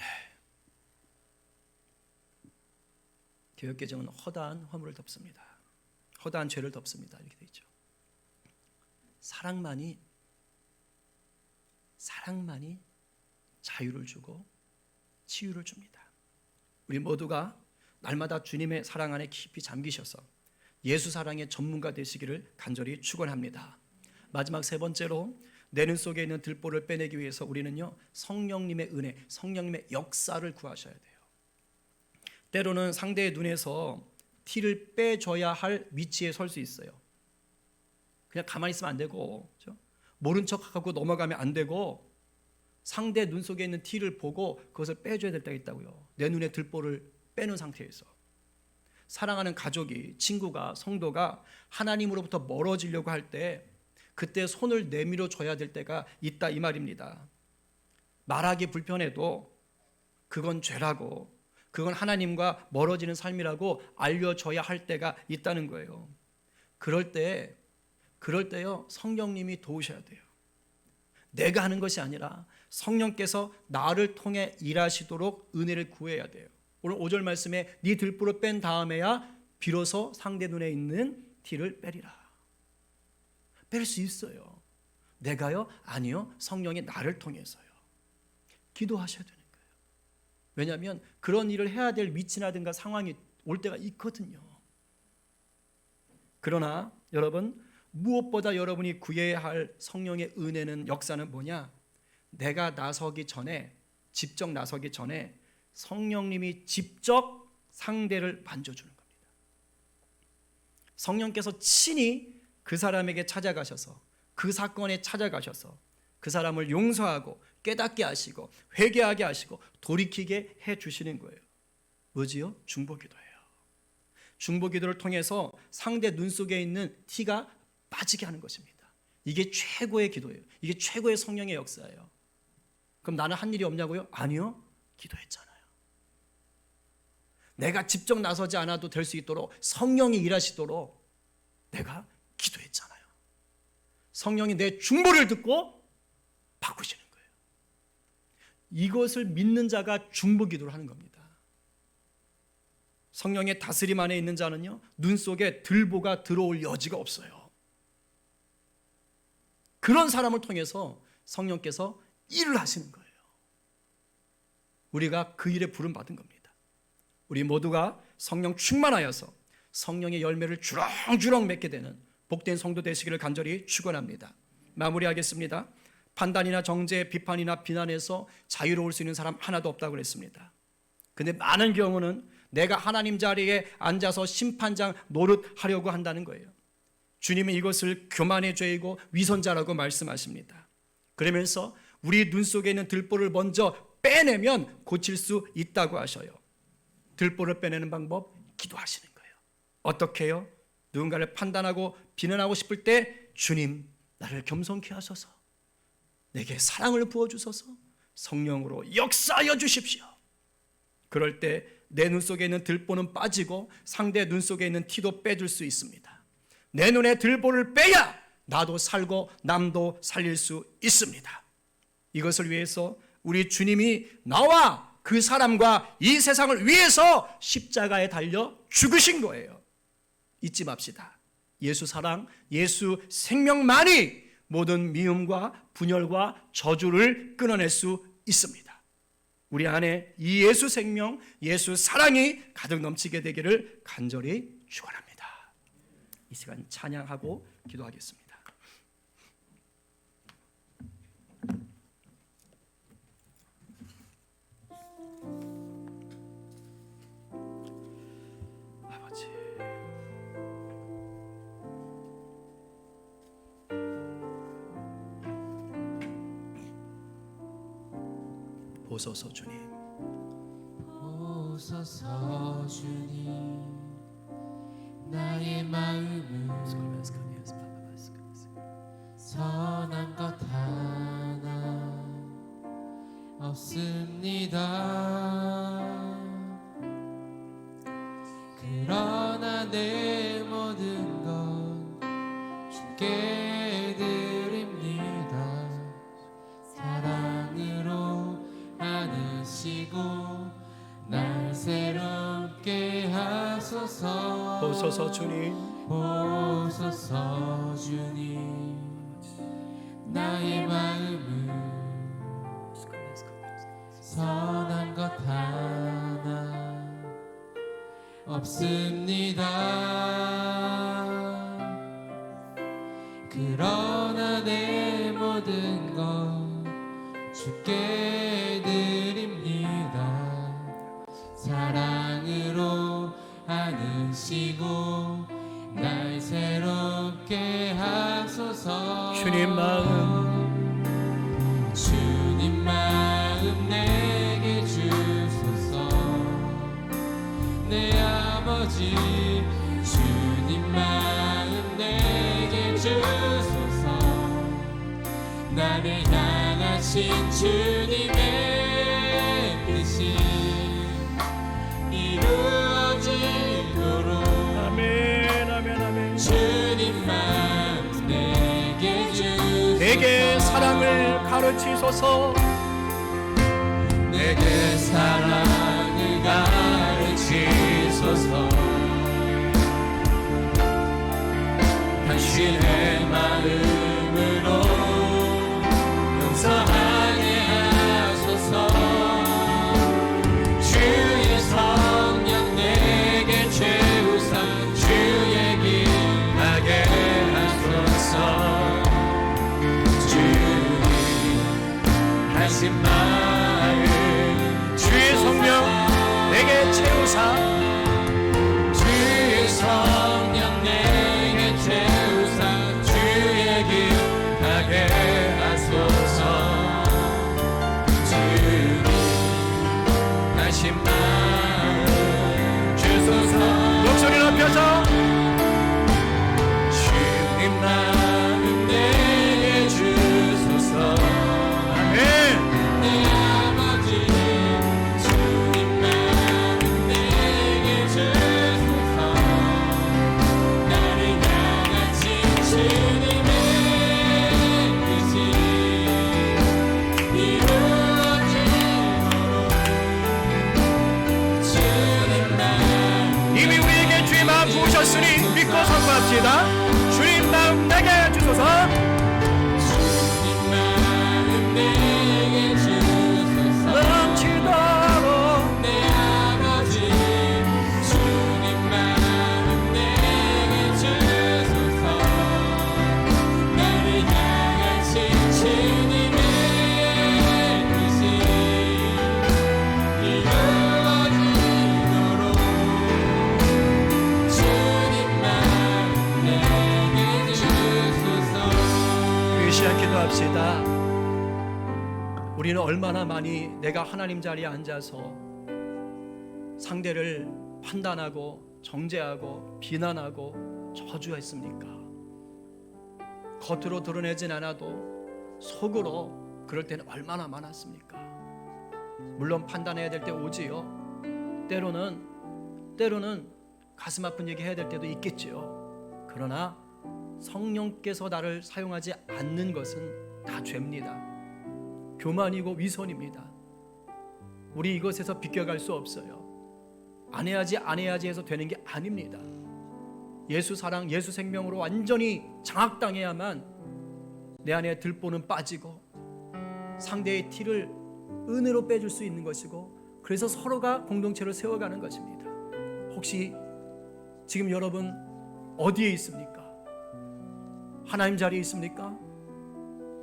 개역개정은 허다한 허물을 덮습니다. 허다한 죄를 덮습니다. 이렇게 되어 있죠. 사랑만이 자유를 주고 치유를 줍니다. 우리 모두가 날마다 주님의 사랑 안에 깊이 잠기셔서 예수 사랑의 전문가 되시기를 간절히 축원합니다. 마지막 세 번째로, 내 눈 속에 있는 들보를 빼내기 위해서 우리는요, 성령님의 은혜, 성령님의 역사를 구하셔야 돼요. 때로는 상대의 눈에서 티를 빼줘야 할 위치에 설 수 있어요. 그냥 가만히 있으면 안 되고, 그렇죠? 모른 척하고 넘어가면 안 되고, 상대 눈 속에 있는 티를 보고 그것을 빼줘야 될 때가 있다고요. 내 눈에 들보를 빼는 상태에서. 사랑하는 가족이, 친구가, 성도가 하나님으로부터 멀어지려고 할 때 그때 손을 내밀어 줘야 될 때가 있다, 이 말입니다. 말하기 불편해도 그건 죄라고, 그건 하나님과 멀어지는 삶이라고 알려줘야 할 때가 있다는 거예요. 그럴 때요 성령님이 도우셔야 돼요. 내가 하는 것이 아니라 성령께서 나를 통해 일하시도록 은혜를 구해야 돼요. 오늘 5절 말씀에 네 들보를 뺀 다음에야 비로소 상대 눈에 있는 티를 빼리라. 뺄 수 있어요. 내가요? 아니요. 성령이 나를 통해서요. 기도하셔야 되는 거예요. 왜냐하면 그런 일을 해야 될 위치라든가 상황이 올 때가 있거든요. 그러나 여러분, 무엇보다 여러분이 구해야 할 성령의 은혜는, 역사는 뭐냐? 내가 나서기 전에, 직접 나서기 전에 성령님이 직접 상대를 만져주는 겁니다. 성령께서 친히 그 사람에게 찾아가셔서, 그 사건에 찾아가셔서 그 사람을 용서하고 깨닫게 하시고 회개하게 하시고 돌이키게 해주시는 거예요. 뭐지요? 중보기도예요. 중보기도를 통해서 상대 눈 속에 있는 티가 빠지게 하는 것입니다. 이게 최고의 기도예요. 이게 최고의 성령의 역사예요. 그럼 나는 한 일이 없냐고요? 아니요. 기도했잖아요. 내가 직접 나서지 않아도 될 수 있도록 성령이 일하시도록 내가 기도했잖아요. 성령이 내 중보를 듣고 바꾸시는 거예요. 이것을 믿는 자가 중보기도를 하는 겁니다. 성령의 다스림 안에 있는 자는요, 눈 속에 들보가 들어올 여지가 없어요. 그런 사람을 통해서 성령께서 일을 하시는 거예요. 우리가 그 일에 부름받은 겁니다. 우리 모두가 성령 충만하여서 성령의 열매를 주렁주렁 맺게 되는 복된 성도 되시기를 간절히 축원합니다. 마무리하겠습니다. 판단이나 정죄, 비판이나 비난에서 자유로울 수 있는 사람 하나도 없다고 그랬습니다. 근데 많은 경우는 내가 하나님 자리에 앉아서 심판장 노릇하려고 한다는 거예요. 주님은 이것을 교만의 죄이고 위선자라고 말씀하십니다. 그러면서 우리 눈 속에 있는 들보를 먼저 빼내면 고칠 수 있다고 하셔요. 들보를 빼내는 방법, 기도하시는 거예요. 어떻게 해요? 누군가를 판단하고 비난하고 싶을 때 주님, 나를 겸손케 하소서, 내게 사랑을 부어주소서, 성령으로 역사하여 주십시오. 그럴 때 내 눈 속에 있는 들보는 빠지고 상대 눈 속에 있는 티도 빼줄 수 있습니다. 내 눈에 들보를 빼야 나도 살고 남도 살릴 수 있습니다. 이것을 위해서 우리 주님이 나와 그 사람과 이 세상을 위해서 십자가에 달려 죽으신 거예요. 잊지 맙시다. 예수 사랑, 예수 생명만이 모든 미움과 분열과 저주를 끊어낼 수 있습니다. 우리 안에 이 예수 생명, 예수 사랑이 가득 넘치게 되기를 간절히 축원합니다. 이 시간 찬양하고 기도하겠습니다. 아버지, 보소서 주님, 보소서 주님, 나의 마음은 선한 것 하나 없습니다. 그러나 내 모든 것 주께 드립니다. 사랑으로 안으시고 날 새롭게 하소서. 보소서 주님, 보소서 주님, 나의 마음은 선한 것 하나 없습니다. 그러나 내 모든 것 주께 드립니다. 사랑으로 안으시고 날 새롭게 하소서. 주님 마음, 주님 마음 내게 주소서. 내 아버지, 주님 마음 내게 주소서. 나를 향하신 주님의 뜻이 이루어지도록 아멘, 아멘, 아멘. 주님 가르치소서. 내게 사랑을 가르치소서. 당신의 마음으로 용서하게 하소서. 주의 성령 내게 채우사 주의 길 가게 하소서. 주님 하신 마음 주의 성령 내게 채우사 주의 성령 내게 채우사 주의 길 가게 하소서. 주님 하신 마음 주소서. 목소리 높여서 주님 마음 내게 주소서. 아멘. 내 아버지 주님 마음 내게 주소서. 나를 향하신 주님의 뜻이 이루어지도록 주님 마음 이미 우리에게 주의 마음 부으셨으니 믿고 선포합시다. 주님 마음 내게 주소서. 주님 마음 내게 주소서. 넘치도록 내 아버지 주님 마음 내게 주소서. 나를 향하신 주님의 뜻이 이루어지도록 주님 마음 내게 주소서. 이 시간 기도합시다. 우리는 얼마나 많이 내가 하나님 자리에 앉아서 상대를 판단하고 정죄하고 비난하고 저주했습니까? 겉으로 드러내진 않아도 속으로 그럴 때는 얼마나 많았습니까? 물론 판단해야 될 때 오지요. 때로는 가슴 아픈 얘기 해야 될 때도 있겠지요. 그러나 성령께서 나를 사용하지 않는 것은 다 죄입니다. 교만이고 위선입니다. 우리 이것에서 비껴갈 수 없어요. 안 해야지 해서 되는 게 아닙니다. 예수 사랑, 예수 생명으로 완전히 장악당해야만 내 안에 들보는 빠지고 상대의 티를 은혜로 빼줄 수 있는 것이고, 그래서 서로가 공동체를 세워가는 것입니다. 혹시 지금 여러분 어디에 있습니까? 하나님 자리에 있습니까?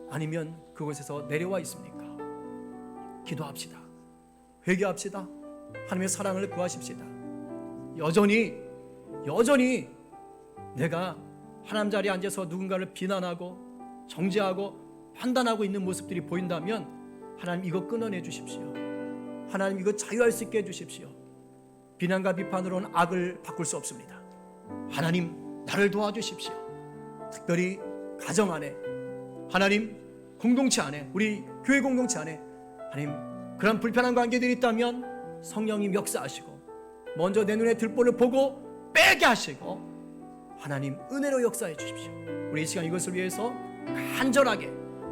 아니면 그곳에서 내려와 있습니까? 기도합시다. 회개합시다. 하나님의 사랑을 구하십시다. 여전히 내가 하나님 자리에 앉아서 누군가를 비난하고 정죄하고 판단하고 있는 모습들이 보인다면 하나님 이거 끊어내 주십시오. 하나님 이거 자유할 수 있게 해주십시오. 비난과 비판으로는 악을 바꿀 수 없습니다. 하나님 나를 도와주십시오. 특별히 가정 안에, 하나님 공동체 안에, 우리 교회 공동체 안에 하나님 그런 불편한 관계들이 있다면 성령님 역사하시고 먼저 내 눈에 들보를 보고 빼게 하시고 하나님 은혜로 역사해 주십시오. 우리 이 시간 이것을 위해서 간절하게,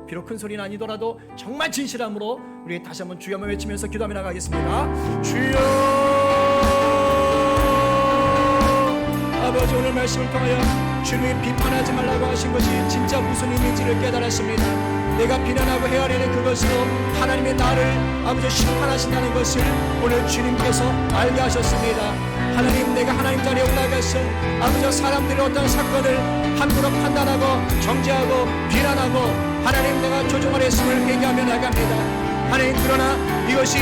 비록 큰 소리는 아니더라도 정말 진실함으로 우리 다시 한번 주여 한번 외치면서 기도하며 나가겠습니다. 주여, 아버지 오늘 말씀을 통하여 주님이 비판하지 말라고 하신 것이 진짜 무슨 의미인지를 깨달았습니다. 내가 비난하고 헤아리는 그것으로 하나님의 나를 아버지 심판하신다는 것을 오늘 주님께서 알게 하셨습니다. 하나님, 내가 하나님 자리에 올라가서 아버지 사람들의 어떤 사건을 함부로 판단하고 정죄하고 비난하고 하나님 내가 조종을 했음을 회개하며 나갑니다. 하나님, 그러나 이것이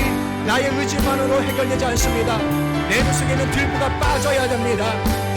나의 의지만으로 해결되지 않습니다. 내 속에는 들보가 빠져야 됩니다.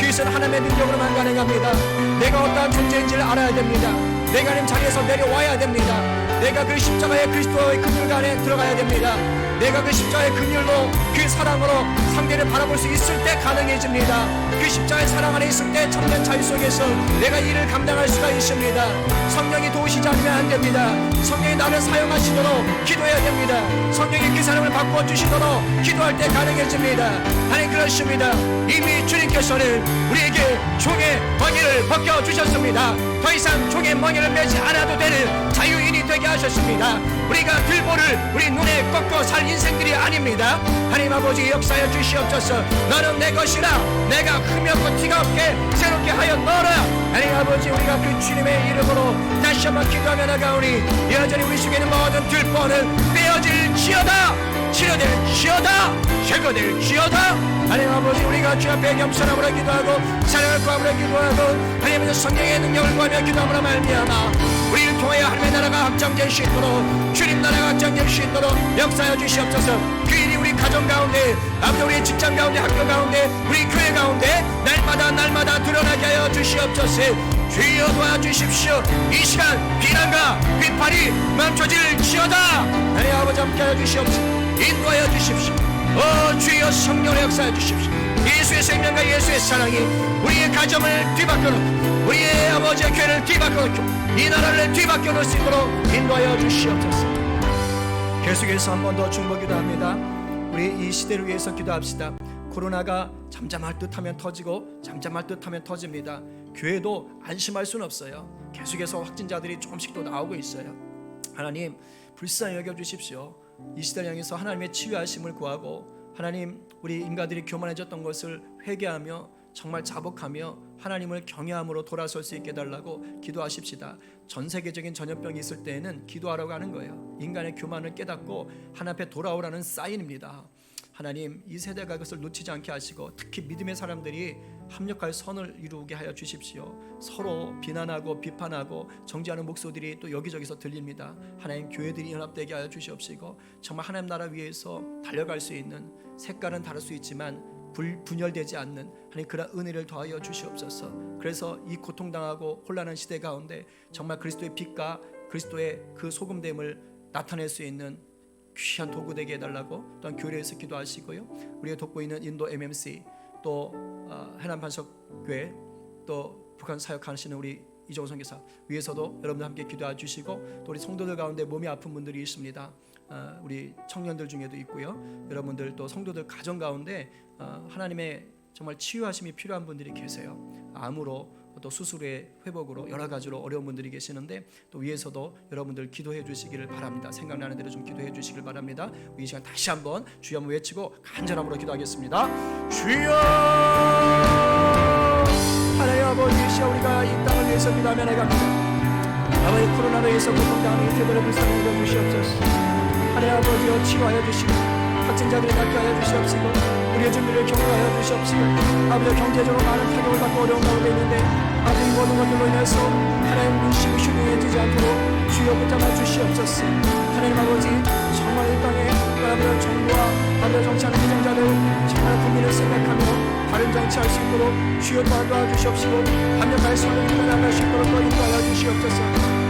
그것은 하나님의 능력으로만 가능합니다. 내가 어떠한 존재인지를 알아야 됩니다. 내가 하나님 자리에서 내려와야 됩니다. 내가 그 십자가의 그리스도의 그늘 안에 들어가야 됩니다. 내가 그 십자가의 긍휼로 그 사랑으로 상대를 바라볼 수 있을 때 가능해집니다. 그 십자가의 사랑 안에 있을 때 참된 자유 속에서 내가 일을 감당할 수가 있습니다. 성령이 도우시지 않으면 안 됩니다. 성령이 나를 사용하시도록 기도해야 됩니다. 성령이 그 사람을 바꾸어 주시도록 기도할 때 가능해집니다. 아니 그렇습니다. 이미 주님께서는 우리에게 종의 멍에를 벗겨주셨습니다. 더 이상 종의 멍에를 매지 않아도 되는 자유인이 되게 하셨습니다. 우리가 들보를 우리 눈에 꺾어 살 인생들이 아닙니다. 하나님 아버지 역사하여 주시옵소서. 너는 내 것이라 내가 흠없고 티가 없게 새롭게 하여 넣어라. 하나님 아버지 우리가 그 주님의 이름으로 다시 한번 기도하며 나가오니 여전히 우리 속에 있는 모든 들보는 떼어질지어다. 치료될지어다. 제거될지어다. 하나님 아버지 우리가 주 앞에 겸손함으로 기도하고 사랑을 구함으로 기도하고 하나님의 성령의 능력을 구하며 기도함으로 말미암아 우리를 통하여 하나님의 나라가 확장될 수 있도록 주님 나라가 확장될 수 있도록 역사하여 주시옵소서. 그 일이 우리 가정 가운데 아버지 우리 직장 가운데 학교 가운데 우리 교회 가운데 날마다 드러나게 하여 주시옵소서. 주여 도와주십시오. 이 시간 비난과 비판이 멈춰질지어다. 하나님 아버지 함께하여 주시옵소서. 인도하여 주십시오. 주여 성령의 역사해 주십시오. 예수의 생명과 예수의 사랑이 우리의 가정을 뒤바꿔놓고 우리의 아버지의 교회를 뒤바꿔놓고 이 나라를 뒤바꿔놓을 수 있도록 인도하여 주시옵소서. 계속해서 한 번 더 중보기도 합니다. 우리 이 시대를 위해서 기도합시다. 코로나가 잠잠할 듯하면 터지고 잠잠할 듯하면 터집니다. 교회도 안심할 수는 없어요. 계속해서 확진자들이 조금씩 또 나오고 있어요. 하나님 불쌍히 여겨주십시오. 이 시대를 향해서 하나님의 치유하심을 구하고 하나님 우리 인간들이 교만해졌던 것을 회개하며 정말 자복하며 하나님을 경외함으로 돌아설 수 있게 해달라고 기도하십시다. 전 세계적인 전염병이 있을 때에는 기도하라고 하는 거예요. 인간의 교만을 깨닫고 하나님 앞에 돌아오라는 사인입니다. 하나님 이 세대가 그것을 놓치지 않게 하시고 특히 믿음의 사람들이 합력할 선을 이루게 하여 주십시오. 서로 비난하고 비판하고 정죄하는 목소리들이 또 여기저기서 들립니다. 하나님 교회들이 연합되게 하여 주시옵시고 정말 하나님 나라 위에서 달려갈 수 있는 색깔은 다를 수 있지만 분열되지 않는 하나님 그런 은혜를 더하여 주시옵소서. 그래서 이 고통당하고 혼란한 시대 가운데 정말 그리스도의 빛과 그리스도의 그 소금됨을 나타낼 수 있는 귀한 도구 되게 해달라고 또한 교회에서 기도하시고요. 우리가 돕고 있는 인도 MMC 또 해남 반석교회 또 북한 사역하시는 우리 이종호 선교사 위에서도 여러분들 함께 기도해 주시고 또 우리 성도들 가운데 몸이 아픈 분들이 있습니다. 우리 청년들 중에도 있고요. 여러분들 또 성도들 가정 가운데 하나님의 정말 치유하심이 필요한 분들이 계세요. 암으로 또 수술의 회복으로 여러 가지로 어려운 분들이 계시는데 또 위에서도 여러분들 기도해 주시기를 바랍니다. 생각나는 대로 좀 기도해 주시길 바랍니다. 이 시간 다시 한번 주여 한번 외치고 간절함으로 기도하겠습니다. 주여 하나님 아버지 이 시간 우리가 이 땅을 위해서 기도하며 나갑니다. 아버지 코로나로 인해서 고통당하는 이태들을 불쌍히 여겨주시옵소서. 하나님 아버지여 치유하여 주시고 확진자들이 낫게 하여 주시옵시고 우리의 준비를 격려하여 주시옵시고 아버지 경제적으로 많은 타격을 받고 어려운 가운데 있는데 아버지 모든 것들로 인해서 하나님 민심이 흉흉해지지 않도록 주여 붙잡아 주시옵소서. 하나님 아버지 정말 이 땅에 아버지 정부와 아버지 정치하는 지정자들 정말 국민을 생각하며 바른 정치할 수 있도록 주여 도와주시옵시고 합력할 선을 이루어 나갈 수 있도록 또 인도하여 주시옵소서.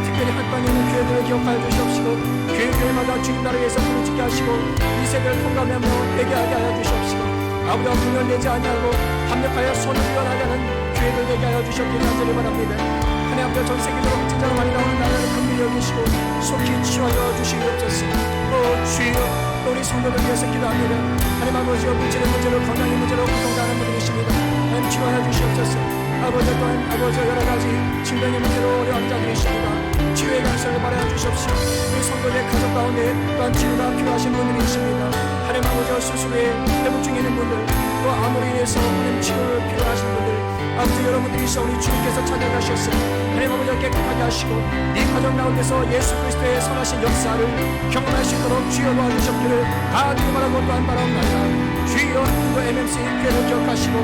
특별히 한방에 있는 교회들을 기억하여 주시옵시고 교회마다 주님 나라에 위해서 불을 지게 하시고 이 세대를 통감하며 회개하게 하여 주시옵시고 아버지와 분열되지 아니하고 합력하여 손을 이어나가는 교회들 되게 하여 주시옵기를 간절히 바랍니다. 하나님 앞에 전 세계적으로 확진자가 많이 나오는 나라를 긍휼히 여기시고 속히 치유하여 주시옵소서. 주여 우리 성도들 위해서 기도합니다. 하나님 아버지여 물질의 문제로 건강의 문제로 고통당하는 분들이 있습니다. 하나님 치유하여 주시옵소서. 아버지 또한 아버지 여러 가지 질병의 문제로 어려운 자들이 있습니다. 치유의 간섭을 바라여 주시옵시고 우리 성도의 가족 가운데 또한 치유가 필요하신 분들이 있습니다. 하나님 아버지와 수술 후에 회복 중에 있는 분들 또 암으로 인해서 하나님 치료를 필요하신 분들 아버지 여러분들이 있어 우리 주님께서 찾아가셨으니 하나님 아버지와 깨끗하게 하시고 이 가정 가운데서 예수 그리스도의 선하신 역사를 경험할 수 있도록 주여 도와주셨기를 간절히 바라고 또한 바라옵나이다. 주여 또 MMC 교회를 기억하시고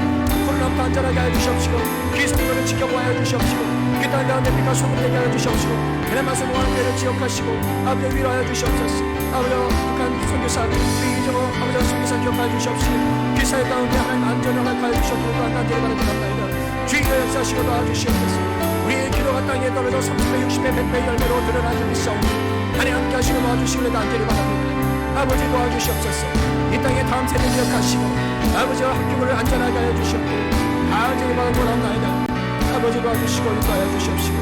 코로나부터 안전하게 하여 주시옵시고 기성교를 지켜보아야 주시옵시고 그 땅 가운데 빛과 소금 되게 하여 주시옵시고 하나님께서 모한교회를 기억하시고 아버지 위로하여 주시옵소서. 아버지 북한 선교사 이정호 아버지 선교사 기억하여 주시옵시고 그 사회 가운데 하나님 안전을 허락하여 주시옵기를 또한 간절히 바라옵나이다. 주여 역사하시고 도와주시옵소서. 우리의 기도가 땅에 떨어져 30배 60배 100배 열매로 드러나는 일이 있사오니 하나님 함께 하시고 도와주시기를 간절히 바랍니다. 아버지 도와주시옵소서. 이 땅의 다음 세대 기억하시고 아버지와 학교를 안전하게 하여 주시옵고 간절히 바라옵나이다. 아버지 도와주시고 인도하여 주시옵시고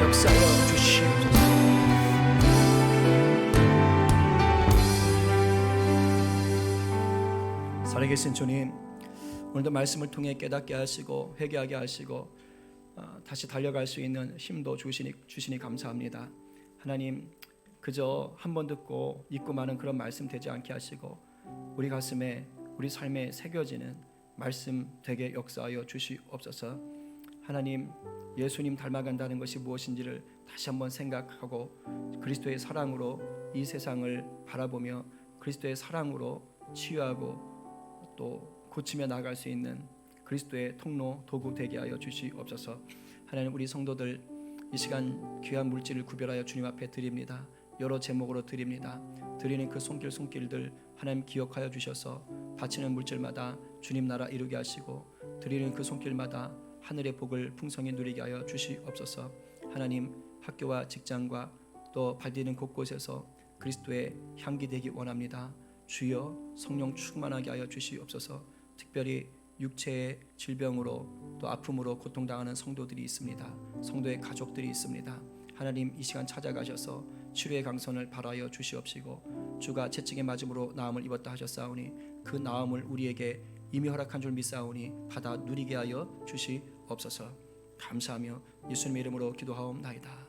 역사하여 주시옵소서. 살아계신 주님, 오늘도 말씀을 통해 깨닫게 하시고 회개하게 하시고 다시 달려갈 수 있는 힘도 주시니 감사합니다. 하나님, 그저 한 번 듣고 잊고 마는 그런 말씀 되지 않게 하시고 우리 가슴에 우리 삶에 새겨지는 말씀 되게 역사하여 주시옵소서. 하나님, 예수님 닮아간다는 것이 무엇인지를 다시 한번 생각하고 그리스도의 사랑으로 이 세상을 바라보며 그리스도의 사랑으로 치유하고 또 고치며 나아갈 수 있는 그리스도의 통로 도구 되게 하여 주시옵소서. 하나님, 우리 성도들 이 시간 귀한 물질을 구별하여 주님 앞에 드립니다. 여러 제목으로 드립니다. 드리는 그 손길들 하나님 기억하여 주셔서 바치는 물질마다 주님 나라 이루게 하시고 드리는 그 손길마다 하늘의 복을 풍성히 누리게 하여 주시옵소서. 하나님, 학교와 직장과 또 발디는 곳곳에서 그리스도의 향기 되기 원합니다. 주여 성령 충만하게 하여 주시옵소서. 특별히 육체의 질병으로 또 아픔으로 고통당하는 성도들이 있습니다. 성도의 가족들이 있습니다. 하나님, 이 시간 찾아가셔서 치료의 강선을 바라여 주시옵시고 주가 채찍에 맞음으로 나음을 입었다 하셨사오니 그 나음을 우리에게 이미 허락한 줄 믿사오니 받아 누리게 하여 주시옵소서. 감사하며 예수님의 이름으로 기도하옵나이다.